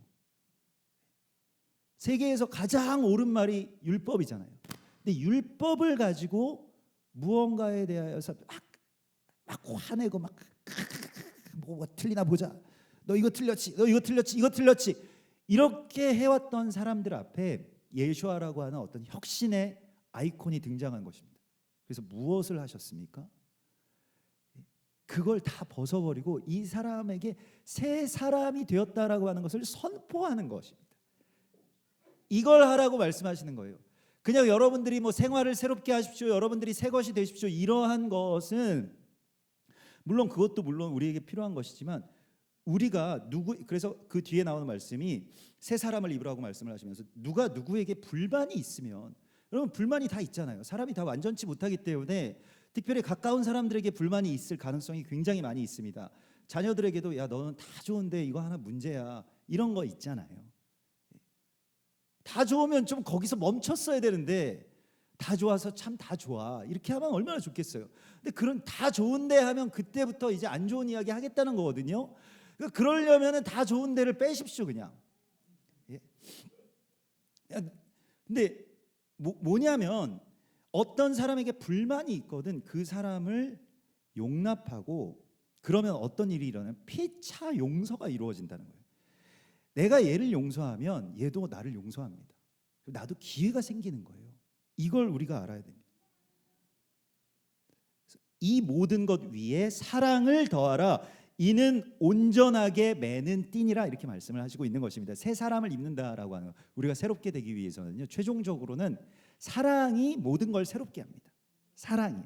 세계에서 가장 옳은 말이 율법이잖아요. 근데 율법을 가지고 무언가에 대하여서 막 화내고 막 뭐 틀리나 보자. 너 이거 틀렸지. 너 이거 틀렸지. 이거 틀렸지. 이렇게 해왔던 사람들 앞에 예수아라고 하는 어떤 혁신의 아이콘이 등장한 것입니다. 그래서 무엇을 하셨습니까? 그걸 다 벗어버리고 이 사람에게 새 사람이 되었다라고 하는 것을 선포하는 것입니다. 이걸 하라고 말씀하시는 거예요. 그냥 여러분들이 뭐 생활을 새롭게 하십시오, 여러분들이 새 것이 되십시오, 이러한 것은 물론 그것도 물론 우리에게 필요한 것이지만, 우리가 그래서 그 뒤에 나오는 말씀이 새 사람을 입으라고 말씀을 하시면서, 누가 누구에게 불만이 있으면, 여러분 불만이 다 있잖아요. 사람이 다 완전치 못하기 때문에 특별히 가까운 사람들에게 불만이 있을 가능성이 굉장히 많이 있습니다. 자녀들에게도 야, 너는 다 좋은데 이거 하나 문제야, 이런 거 있잖아요. 다 좋으면 좀 거기서 멈췄어야 되는데, 다 좋아서 참 다 좋아 이렇게 하면 얼마나 좋겠어요. 근데 그런 다 좋은데 하면 그때부터 이제 안 좋은 이야기 하겠다는 거거든요. 그러니까 그러려면은 다 좋은 데를 빼십시오 그냥. 근데 뭐냐면 어떤 사람에게 불만이 있거든 그 사람을 용납하고, 그러면 어떤 일이 일어나면 피차 용서가 이루어진다는 거예요. 내가 얘를 용서하면 얘도 나를 용서합니다. 나도 기회가 생기는 거예요. 이걸 우리가 알아야 됩니다. 이 모든 것 위에 사랑을 더하라. 이는 온전하게 매는 띠니라, 이렇게 말씀을 하시고 있는 것입니다. 새 사람을 입는다라고 하는 것, 우리가 새롭게 되기 위해서는요, 최종적으로는 사랑이 모든 걸 새롭게 합니다. 사랑이.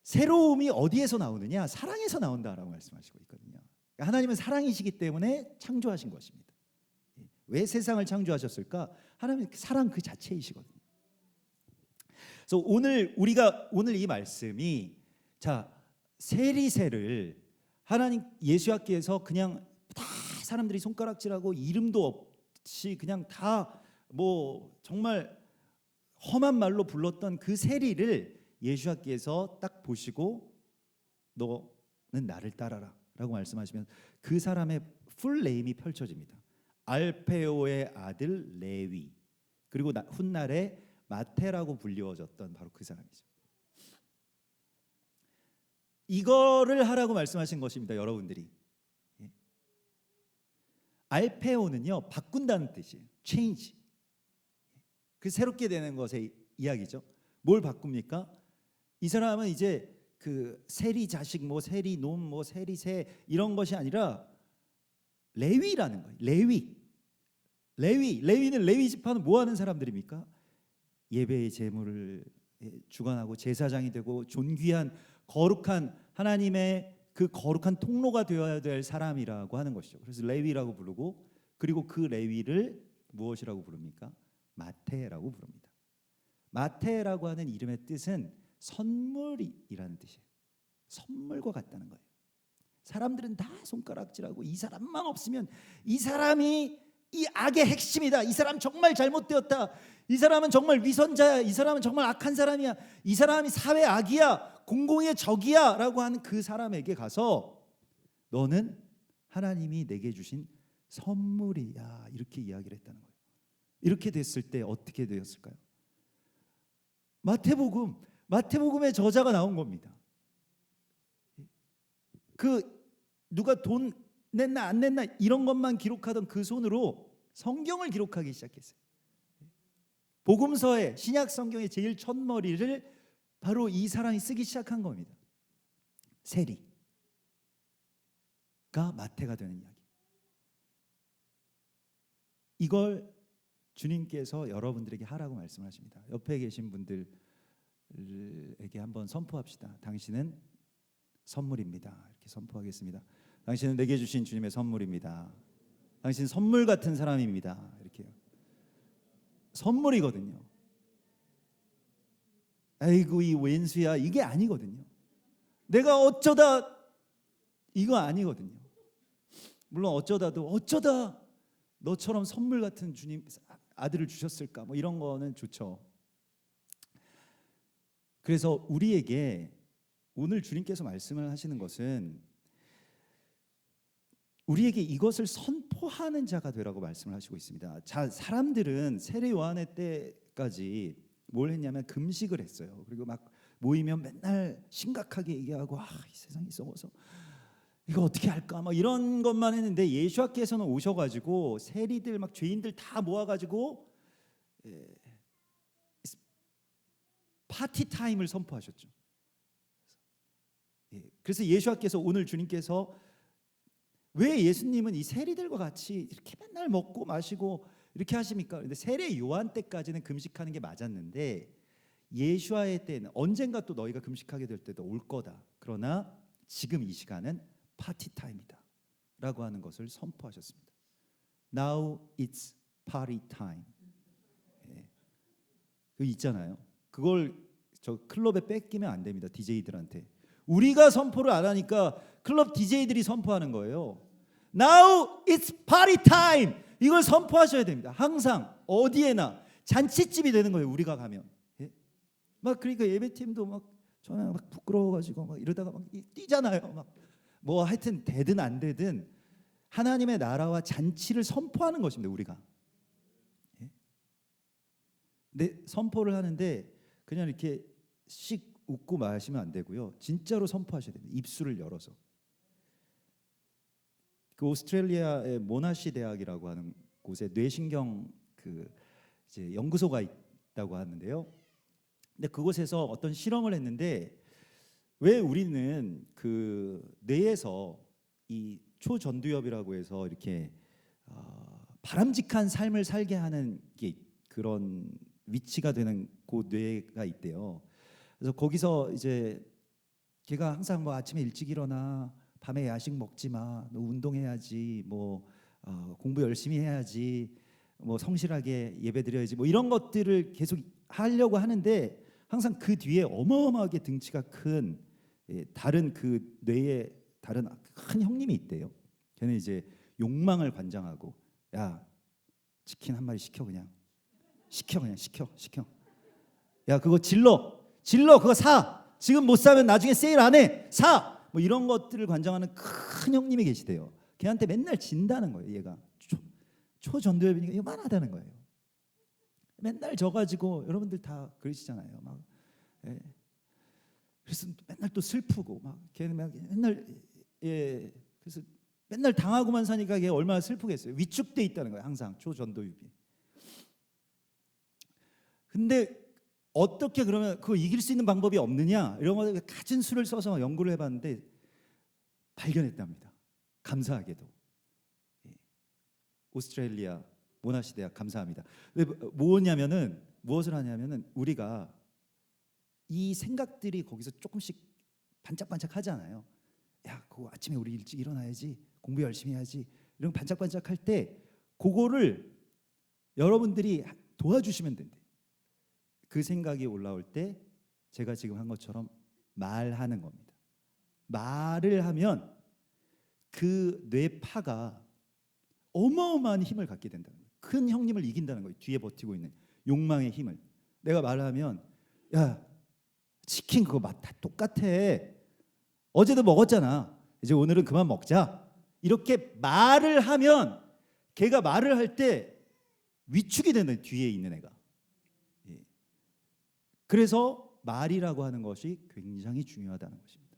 새로움이 어디에서 나오느냐? 사랑에서 나온다라고 말씀하시고 있거든요. 하나님은 사랑이시기 때문에 창조하신 것입니다. 왜 세상을 창조하셨을까? 하나님은 사랑 그 자체이시거든요. 그래서 오늘 이 말씀이, 자, 세리새를 하나님 예수님께서 그냥 다 사람들이 손가락질하고 이름도 없이 그냥 다 뭐 정말 험한 말로 불렀던 그 세리를 예수님께서 딱 보시고 너는 나를 따라라 라고 말씀하시면 그 사람의 풀 네임이 펼쳐집니다. 알페오의 아들 레위, 그리고 훗날에 마태라고 불리워졌던 바로 그 사람이죠. 이거를 하라고 말씀하신 것입니다. 여러분들이. 알페오는요, 바꾼다는 뜻이에요. change. 그 새롭게 되는 것의 이야기죠. 뭘 바꿉니까? 이 사람은 이제 그 세리 자식, 뭐 세리 놈, 뭐 세리 새 이런 것이 아니라 레위라는 거예요. 레위는 레위 지파는 뭐 하는 사람들입니까? 예배의 제물을 주관하고 제사장이 되고 존귀한 거룩한 하나님의 그 거룩한 통로가 되어야 될 사람이라고 하는 것이죠. 그래서 레위라고 부르고, 그리고 그 레위를 무엇이라고 부릅니까? 마태라고 부릅니다. 마태라고 하는 이름의 뜻은 선물이라는 뜻이에요. 선물과 같다는 거예요. 사람들은 다 손가락질하고 이 사람만 없으면 이 사람이 이 악의 핵심이다. 이 사람 정말 잘못되었다. 이 사람은 정말 위선자야. 이 사람은 정말 악한 사람이야. 이 사람이 사회 악이야. 공공의 적이야 라고 하는 그 사람에게 가서 너는 하나님이 내게 주신 선물이야, 이렇게 이야기를 했다는 거예요. 이렇게 됐을 때 어떻게 되었을까요? 마태복음의 저자가 나온 겁니다. 그 누가 돈 냈나 안 냈나 이런 것만 기록하던 그 손으로 성경을 기록하기 시작했어요. 복음서의 신약 성경의 제일 첫머리를 바로 이 사람이 쓰기 시작한 겁니다. 세리가 마태가 되는 이야기. 이걸 주님께서 여러분들에게 하라고 말씀하십니다. 옆에 계신 분들에게 한번 선포합시다. 당신은 선물입니다. 이렇게 선포하겠습니다. 당신은 내게 주신 주님의 선물입니다. 당신 선물 같은 사람입니다. 이렇게요. 선물이거든요. 아이고 이 왼수야, 이게 아니거든요. 내가 어쩌다, 이거 아니거든요. 물론 어쩌다 너처럼 선물 같은 주님 아들을 주셨을까, 뭐 이런 거는 좋죠. 그래서 우리에게 오늘 주님께서 말씀을 하시는 것은 우리에게 이것을 선포하는 자가 되라고 말씀을 하시고 있습니다. 사람들은 세례 요한의 때까지 뭘 했냐면 금식을 했어요. 그리고 막 모이면 맨날 심각하게 얘기하고 이 세상이 썩어서 이거 어떻게 할까 막 이런 것만 했는데, 예수께서는 오셔가지고 세리들 막 죄인들 다 모아가지고 파티 타임을 선포하셨죠. 그래서 예수께서 오늘 주님께서 왜 예수님은 이 세리들과 같이 이렇게 맨날 먹고 마시고 이렇게 하십니까? 근데 세례 요한 때까지는 금식하는 게 맞았는데 예수와의 때는 언젠가 또 너희가 금식하게 될 때도 올 거다. 그러나 지금 이 시간은 파티 타임이다 라고 하는 것을 선포하셨습니다. Now it's party time. 그 있잖아요. 그걸 저 클럽에 뺏기면 안 됩니다. DJ들한테. 우리가 선포를 안 하니까 클럽 DJ들이 선포하는 거예요. Now it's party time. 이걸 선포하셔야 됩니다. 항상 어디에나 잔치집이 되는 거예요. 우리가 가면. 막 그러니까 예배팀도 막 저는 막 부끄러워가지고 막 이러다가 막 뛰잖아요. 막 뭐 하여튼 되든 안 되든 하나님의 나라와 잔치를 선포하는 것입니다. 우리가. 근데 선포를 하는데 그냥 이렇게 씩 웃고 마시면 안 되고요. 진짜로 선포하셔야 됩니다. 입술을 열어서. 그 오스트레일리아의 모나시 대학이라고 하는 곳에 뇌신경 그 이제 연구소가 있다고 하는데요. 근데 그곳에서 어떤 실험을 했는데, 왜 우리는 그 뇌에서 이 초전두엽이라고 해서 이렇게 바람직한 삶을 살게 하는 게 그런 위치가 되는 그 뇌가 있대요. 그래서 거기서 이제 걔가 항상 뭐 아침에 일찍 일어나, 밤에 야식 먹지 마, 너 운동해야지, 뭐 공부 열심히 해야지, 뭐 성실하게 예배드려야지, 뭐 이런 것들을 계속 하려고 하는데 항상 그 뒤에 어마어마하게 등치가 큰 다른 그 뇌의 다른 큰 형님이 있대요. 걔는 이제 욕망을 관장하고, 야 치킨 한 마리 시켜 그냥 시켜. 야 그거 질러 그거 사. 지금 못 사면 나중에 세일 안 해. 사. 뭐 이런 것들을 관장하는 큰 형님이 계시대요. 걔한테 맨날 진다는 거예요. 얘가 초전두엽이니까 요만하다는 거예요. 맨날 져가지고 여러분들 다 그러시잖아요. 막 그래서 맨날 또 슬프고 막 걔는 맨날 그래서 맨날 당하고만 사니까 걔 얼마나 슬프겠어요. 위축돼 있다는 거예요. 항상 초전두엽이. 근데 어떻게 그러면 그거 이길 수 있는 방법이 없느냐 이런 거 갖은 수를 써서 연구를 해봤는데 발견했답니다. 감사하게도. 예. 오스트레일리아 모나시 대학 감사합니다. 뭐냐면은 무엇을 하냐면은 우리가 이 생각들이 거기서 조금씩 반짝반짝 하잖아요. 야, 그거 아침에 우리 일찍 일어나야지, 공부 열심히 해야지, 이런 반짝반짝할 때 그거를 여러분들이 도와주시면 된대. 그 생각이 올라올 때 제가 지금 한 것처럼 말하는 겁니다. 말을 하면 그 뇌파가 어마어마한 힘을 갖게 된다는 거예요. 큰 형님을 이긴다는 거예요. 뒤에 버티고 있는 욕망의 힘을. 내가 말하면 야, 치킨 그거 맛 다 똑같아. 어제도 먹었잖아. 이제 오늘은 그만 먹자. 이렇게 말을 하면 걔가 말을 할 때 위축이 되는 뒤에 있는 애가. 예. 그래서 말이라고 하는 것이 굉장히 중요하다는 것입니다.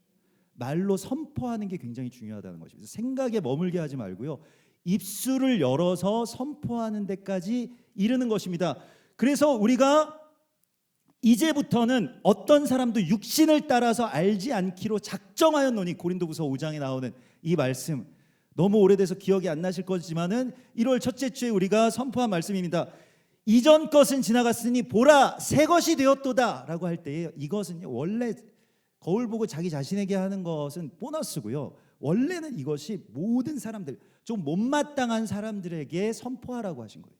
말로 선포하는 게 굉장히 중요하다는 것입니다. 생각에 머물게 하지 말고요. 입술을 열어서 선포하는 데까지 이르는 것입니다. 그래서 우리가 이제부터는 어떤 사람도 육신을 따라서 알지 않기로 작정하였노니, 고린도후서 5장에 나오는 이 말씀 너무 오래돼서 기억이 안 나실 거지만은 1월 첫째 주에 우리가 선포한 말씀입니다. 이전 것은 지나갔으니 보라 새 것이 되었도다라고 할 때에 이것은 원래 거울 보고 자기 자신에게 하는 것은 보너스고요. 원래는 이것이 모든 사람들, 좀 못마땅한 사람들에게 선포하라고 하신 거예요.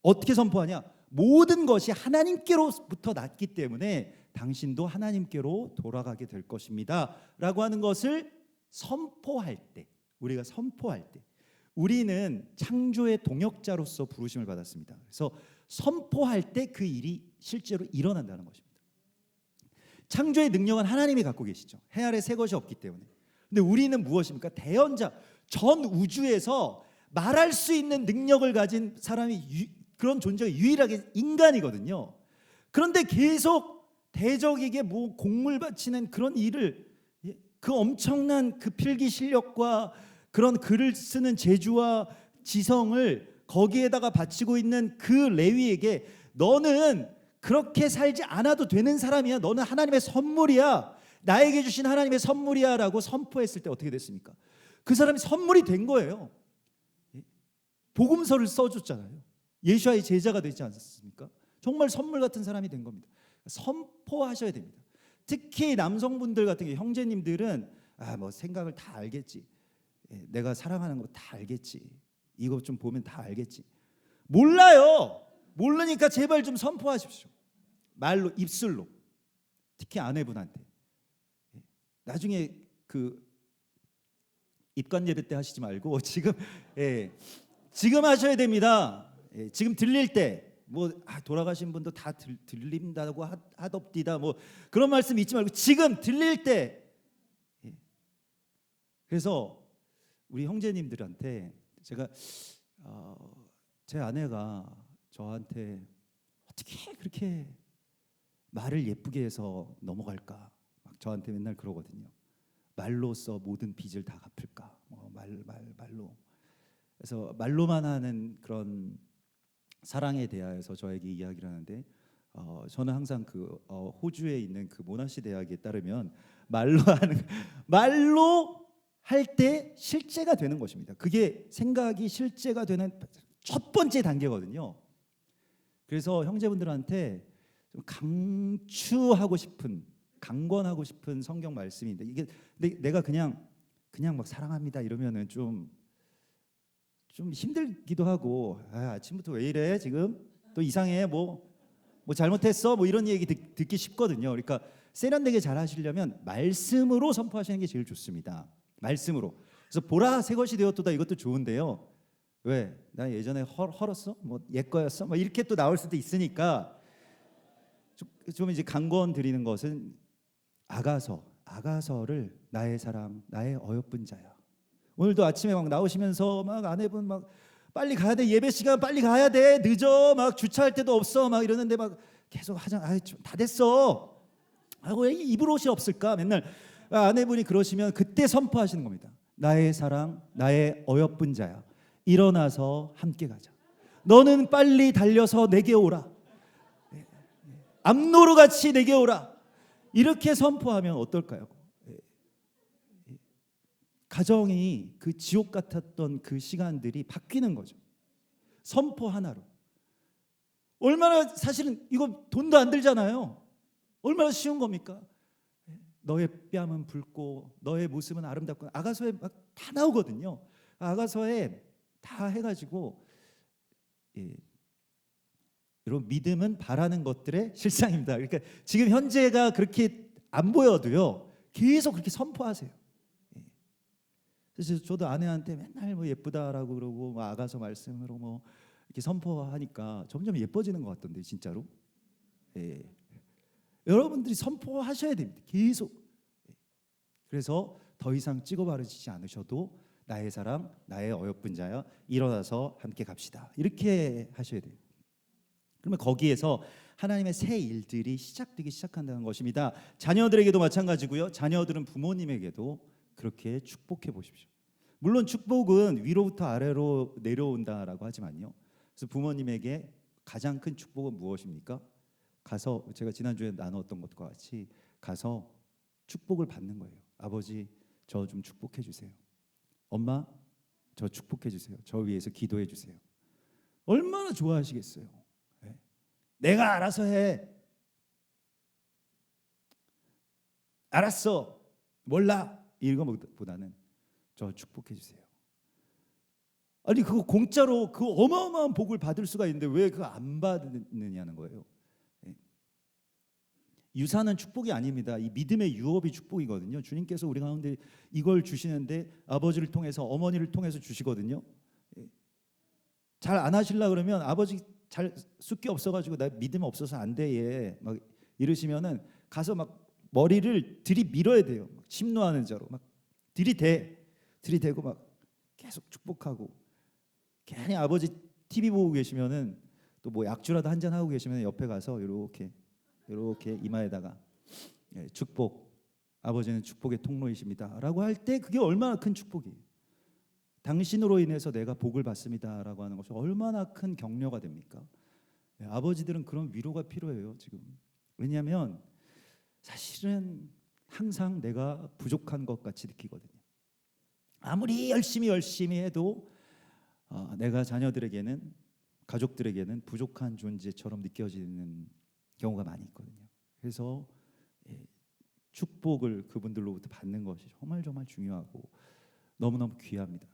어떻게 선포하냐? 모든 것이 하나님께로부터 났기 때문에 당신도 하나님께로 돌아가게 될 것입니다 라고 하는 것을 선포할 때, 우리가 선포할 때 우리는 창조의 동역자로서 부르심을 받았습니다. 그래서 선포할 때 그 일이 실제로 일어난다는 것입니다. 창조의 능력은 하나님이 갖고 계시죠. 해 아래 새 것이 없기 때문에. 근데 우리는 무엇입니까? 대언자, 전 우주에서 말할 수 있는 능력을 가진 사람이 그런 존재가 유일하게 인간이거든요. 그런데 계속 대적에게 뭐 공물 바치는 그런 일을, 그 엄청난 그 필기 실력과 그런 글을 쓰는 재주와 지성을 거기에다가 바치고 있는 그 레위에게 너는 그렇게 살지 않아도 되는 사람이야. 너는 하나님의 선물이야. 나에게 주신 하나님의 선물이야 라고 선포했을 때 어떻게 됐습니까? 그 사람이 선물이 된 거예요. 복음서를 써줬잖아요. 예수와의 제자가 되지 않았습니까? 정말 선물 같은 사람이 된 겁니다. 선포하셔야 됩니다. 특히 남성분들 같은 경우, 형제님들은 뭐 생각을 다 알겠지. 내가 사랑하는 거 다 알겠지. 이거 좀 보면 다 알겠지. 몰라요. 모르니까 제발 좀 선포하십시오. 말로, 입술로. 특히 아내분한테. 나중에 그 입관 예배 때 하시지 말고 지금 하셔야 됩니다. 지금 들릴 때 뭐 돌아가신 분도 다 들린다고 하덥디다 뭐 그런 말씀 잊지 말고 지금 들릴 때. 그래서 우리 형제님들한테 제가 제 아내가 저한테 어떻게 그렇게 말을 예쁘게 해서 넘어갈까 막 저한테 맨날 그러거든요. 말로써 모든 빚을 다 갚을까 말로. 그래서 말로만 하는 그런 사랑에 대하여서 저에게 이야기를 하는데 저는 항상 그 호주에 있는 그 모나시 대학에 따르면 말로 할 때 실제가 되는 것입니다. 그게 생각이 실제가 되는 첫 번째 단계거든요. 그래서 형제분들한테 좀 강추하고 싶은, 강권하고 싶은 성경 말씀인데, 이게 내가 그냥 막 사랑합니다 이러면은 좀 힘들기도 하고, 아침부터 왜 이래 지금 또 이상해 뭐 잘못했어 뭐 이런 얘기 듣기 쉽거든요. 그러니까 세련되게 잘 하시려면 말씀으로 선포하시는 게 제일 좋습니다. 말씀으로. 그래서 보라 새 것이 되었도다 이것도 좋은데요. 왜? 나 예전에 헐었어? 뭐 옛거였어? 뭐 이렇게 또 나올 수도 있으니까 좀 이제 강권 드리는 것은 아가서를 나의 사랑, 나의 어여쁜 자야. 오늘도 아침에 막 나오시면서 막 아내분 막 빨리 가야 돼, 예배 시간 빨리 가야 돼, 늦어, 막 주차할 데도 없어 막 이러는데 막 계속 다 됐어. 왜 입을 옷이 없을까? 맨날 아내분이 그러시면 그때 선포하시는 겁니다. 나의 사랑, 나의 어여쁜 자야. 일어나서 함께 가자. 너는 빨리 달려서 내게 오라. 암노루 같이 내게 오라. 이렇게 선포하면 어떨까요? 가정이 그 지옥 같았던 그 시간들이 바뀌는 거죠. 선포 하나로. 얼마나 사실은 이거 돈도 안 들잖아요. 얼마나 쉬운 겁니까? 너의 뺨은 붉고 너의 모습은 아름답고 아가서에 막 다 나오거든요. 아가서에 다 해가지고 여러분 믿음은 바라는 것들의 실상입니다. 그러니까 지금 현재가 그렇게 안 보여도요 계속 그렇게 선포하세요. 그래서 저도 아내한테 맨날 뭐 예쁘다라고 그러고 뭐 아가서 말씀으로 뭐 이렇게 선포하니까 점점 예뻐지는 것 같던데 진짜로. 여러분들이 선포하셔야 됩니다. 계속. 그래서 더 이상 찍어 바르지 않으셔도 나의 사랑, 나의 어여쁜 자야 일어나서 함께 갑시다. 이렇게 하셔야 돼요. 그러면 거기에서 하나님의 새 일들이 시작되기 시작한다는 것입니다. 자녀들에게도 마찬가지고요. 자녀들은 부모님에게도 그렇게 축복해 보십시오. 물론 축복은 위로부터 아래로 내려온다라고 하지만요. 그래서 부모님에게 가장 큰 축복은 무엇입니까? 가서 제가 지난주에 나눴던 것과 같이 가서 축복을 받는 거예요. 아버지 저 좀 축복해 주세요. 엄마 저 축복해 주세요. 저 위해서 기도해 주세요. 얼마나 좋아하시겠어요. 네. 내가 알아서 해. 알았어. 몰라. 이거보다는 저 축복해 주세요. 아니 그거 공짜로 그 어마어마한 복을 받을 수가 있는데 왜 그거 안 받느냐는 거예요. 유산은 축복이 아닙니다. 이 믿음의 유업이 축복이거든요. 주님께서 우리 가운데 이걸 주시는데 아버지를 통해서 어머니를 통해서 주시거든요. 잘 안 하실라 그러면 아버지 잘 숫기 없어가지고 나 믿음 없어서 안 돼 얘 막 이러시면은 가서 막 머리를 들이밀어야 돼요. 침노하는 자로 막 들이대고 막 계속 축복하고 괜히 아버지 TV 보고 계시면은 또 뭐 약주라도 한잔 하고 계시면 옆에 가서 이렇게 이마에다가 축복 아버지는 축복의 통로이십니다라고 할 때 그게 얼마나 큰 축복이에요. 당신으로 인해서 내가 복을 받습니다라고 하는 것이 얼마나 큰 격려가 됩니까? 아버지들은 그런 위로가 필요해요 지금. 왜냐하면 사실은 항상 내가 부족한 것 같이 느끼거든요. 아무리 열심히 해도 내가 자녀들에게는 가족들에게는 부족한 존재처럼 느껴지는 경우가 많이 있거든요. 그래서 축복을 그분들로부터 받는 것이 정말 중요하고 너무너무 귀합니다.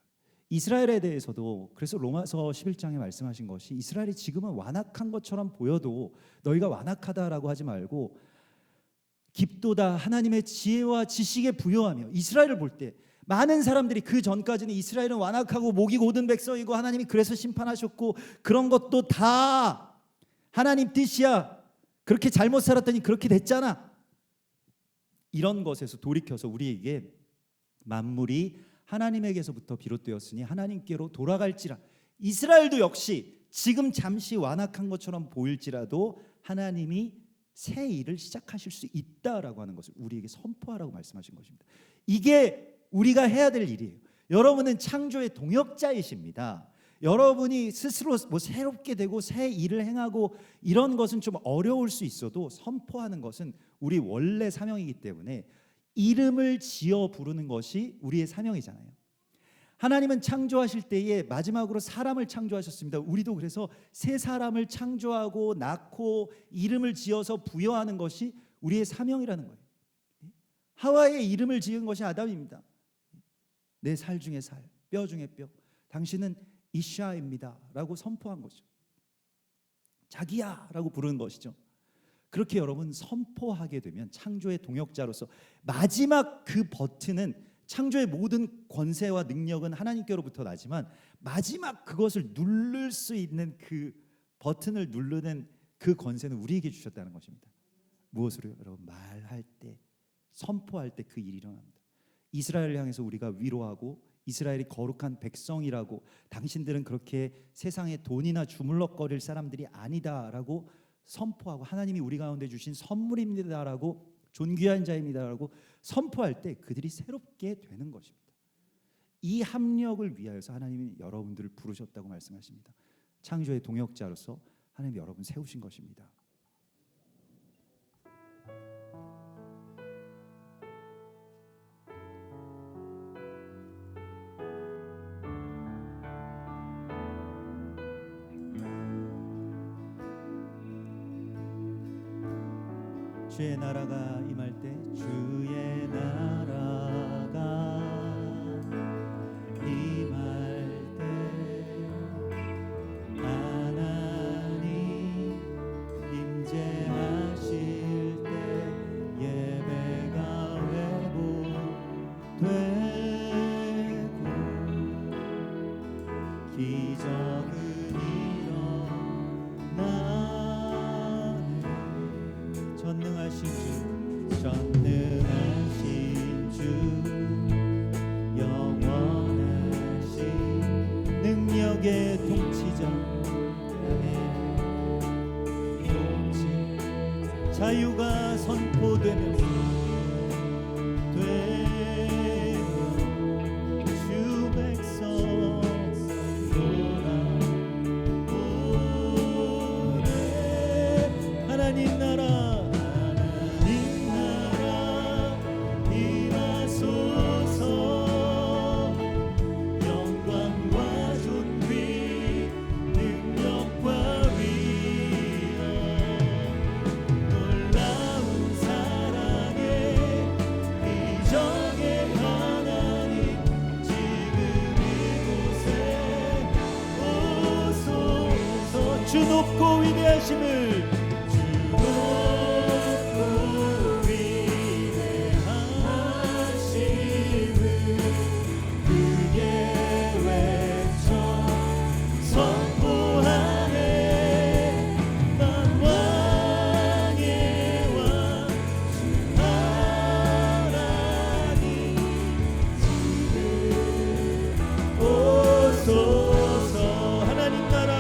이스라엘에 대해서도 그래서 로마서 11장에 말씀하신 것이 이스라엘이 지금은 완악한 것처럼 보여도 너희가 완악하다라고 하지 말고 깊도다 하나님의 지혜와 지식에 부여하며 이스라엘을 볼 때 많은 사람들이 그 전까지는 이스라엘은 완악하고 목이 고든 백성이고 하나님이 그래서 심판하셨고 그런 것도 다 하나님 뜻이야. 그렇게 잘못 살았더니 그렇게 됐잖아. 이런 것에서 돌이켜서 우리에게 만물이 하나님에게서부터 비롯되었으니 하나님께로 돌아갈지라. 이스라엘도 역시 지금 잠시 완악한 것처럼 보일지라도 하나님이 새 일을 시작하실 수 있다라고 하는 것을 우리에게 선포하라고 말씀하신 것입니다. 이게 우리가 해야 될 일이에요. 여러분은 창조의 동역자이십니다. 여러분이 스스로 뭐 새롭게 되고 새 일을 행하고 이런 것은 좀 어려울 수 있어도 선포하는 것은 우리 원래 사명이기 때문에 이름을 지어 부르는 것이 우리의 사명이잖아요. 하나님은 창조하실 때에 마지막으로 사람을 창조하셨습니다. 우리도 그래서 새 사람을 창조하고 낳고 이름을 지어서 부여하는 것이 우리의 사명이라는 거예요. 하와의 이름을 지은 것이 아담입니다. 내 살 중에 살, 뼈 중에 뼈. 당신은 이샤입니다 라고 선포한 거죠. 자기야 라고 부르는 것이죠. 그렇게 여러분 선포하게 되면 창조의 동역자로서 마지막 그 버튼은 창조의 모든 권세와 능력은 하나님께로부터 나지만 마지막 그것을 누를 수 있는 그 버튼을 누르는 그 권세는 우리에게 주셨다는 것입니다. 무엇으로요? 여러분 말할 때 선포할 때 그 일이 일어납니다. 이스라엘을 향해서 우리가 위로하고 이스라엘이 거룩한 백성이라고 당신들은 그렇게 세상에 돈이나 주물럭거릴 사람들이 아니다라고 선포하고 하나님이 우리 가운데 주신 선물입니다라고 존귀한 자입니다라고 선포할 때 그들이 새롭게 되는 것입니다. 이 합력을 위하여서 하나님이 여러분들을 부르셨다고 말씀하십니다. 창조의 동역자로서 하나님이 여러분 세우신 것입니다. 주의 나라가 임할 때 주의 나라가 임할 때 하나님 임재하실 때 예배가 회복되고 기적은 일어나네. 전능하신 주 영원하신 능력의 통치자 통치 자유가 선포되며 주 백성 돌아오네. 하나님 나라 주 높고 위대하심을 주 높고 위대하심을 크게 외쳐 선포하네. 난 왕의 왕 주 하나님 지금 오소서. 하나님 나라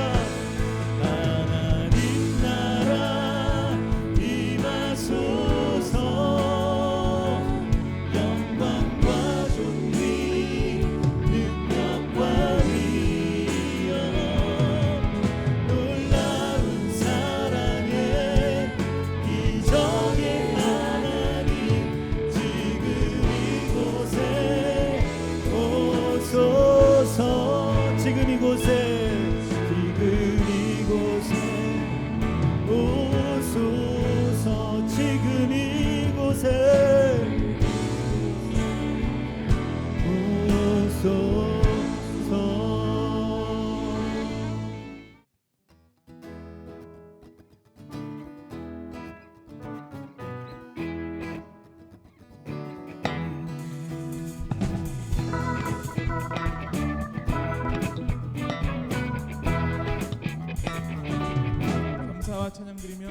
지금 이곳에 오소서. 지금 이곳에 오소서. 감사와 찬양 드리며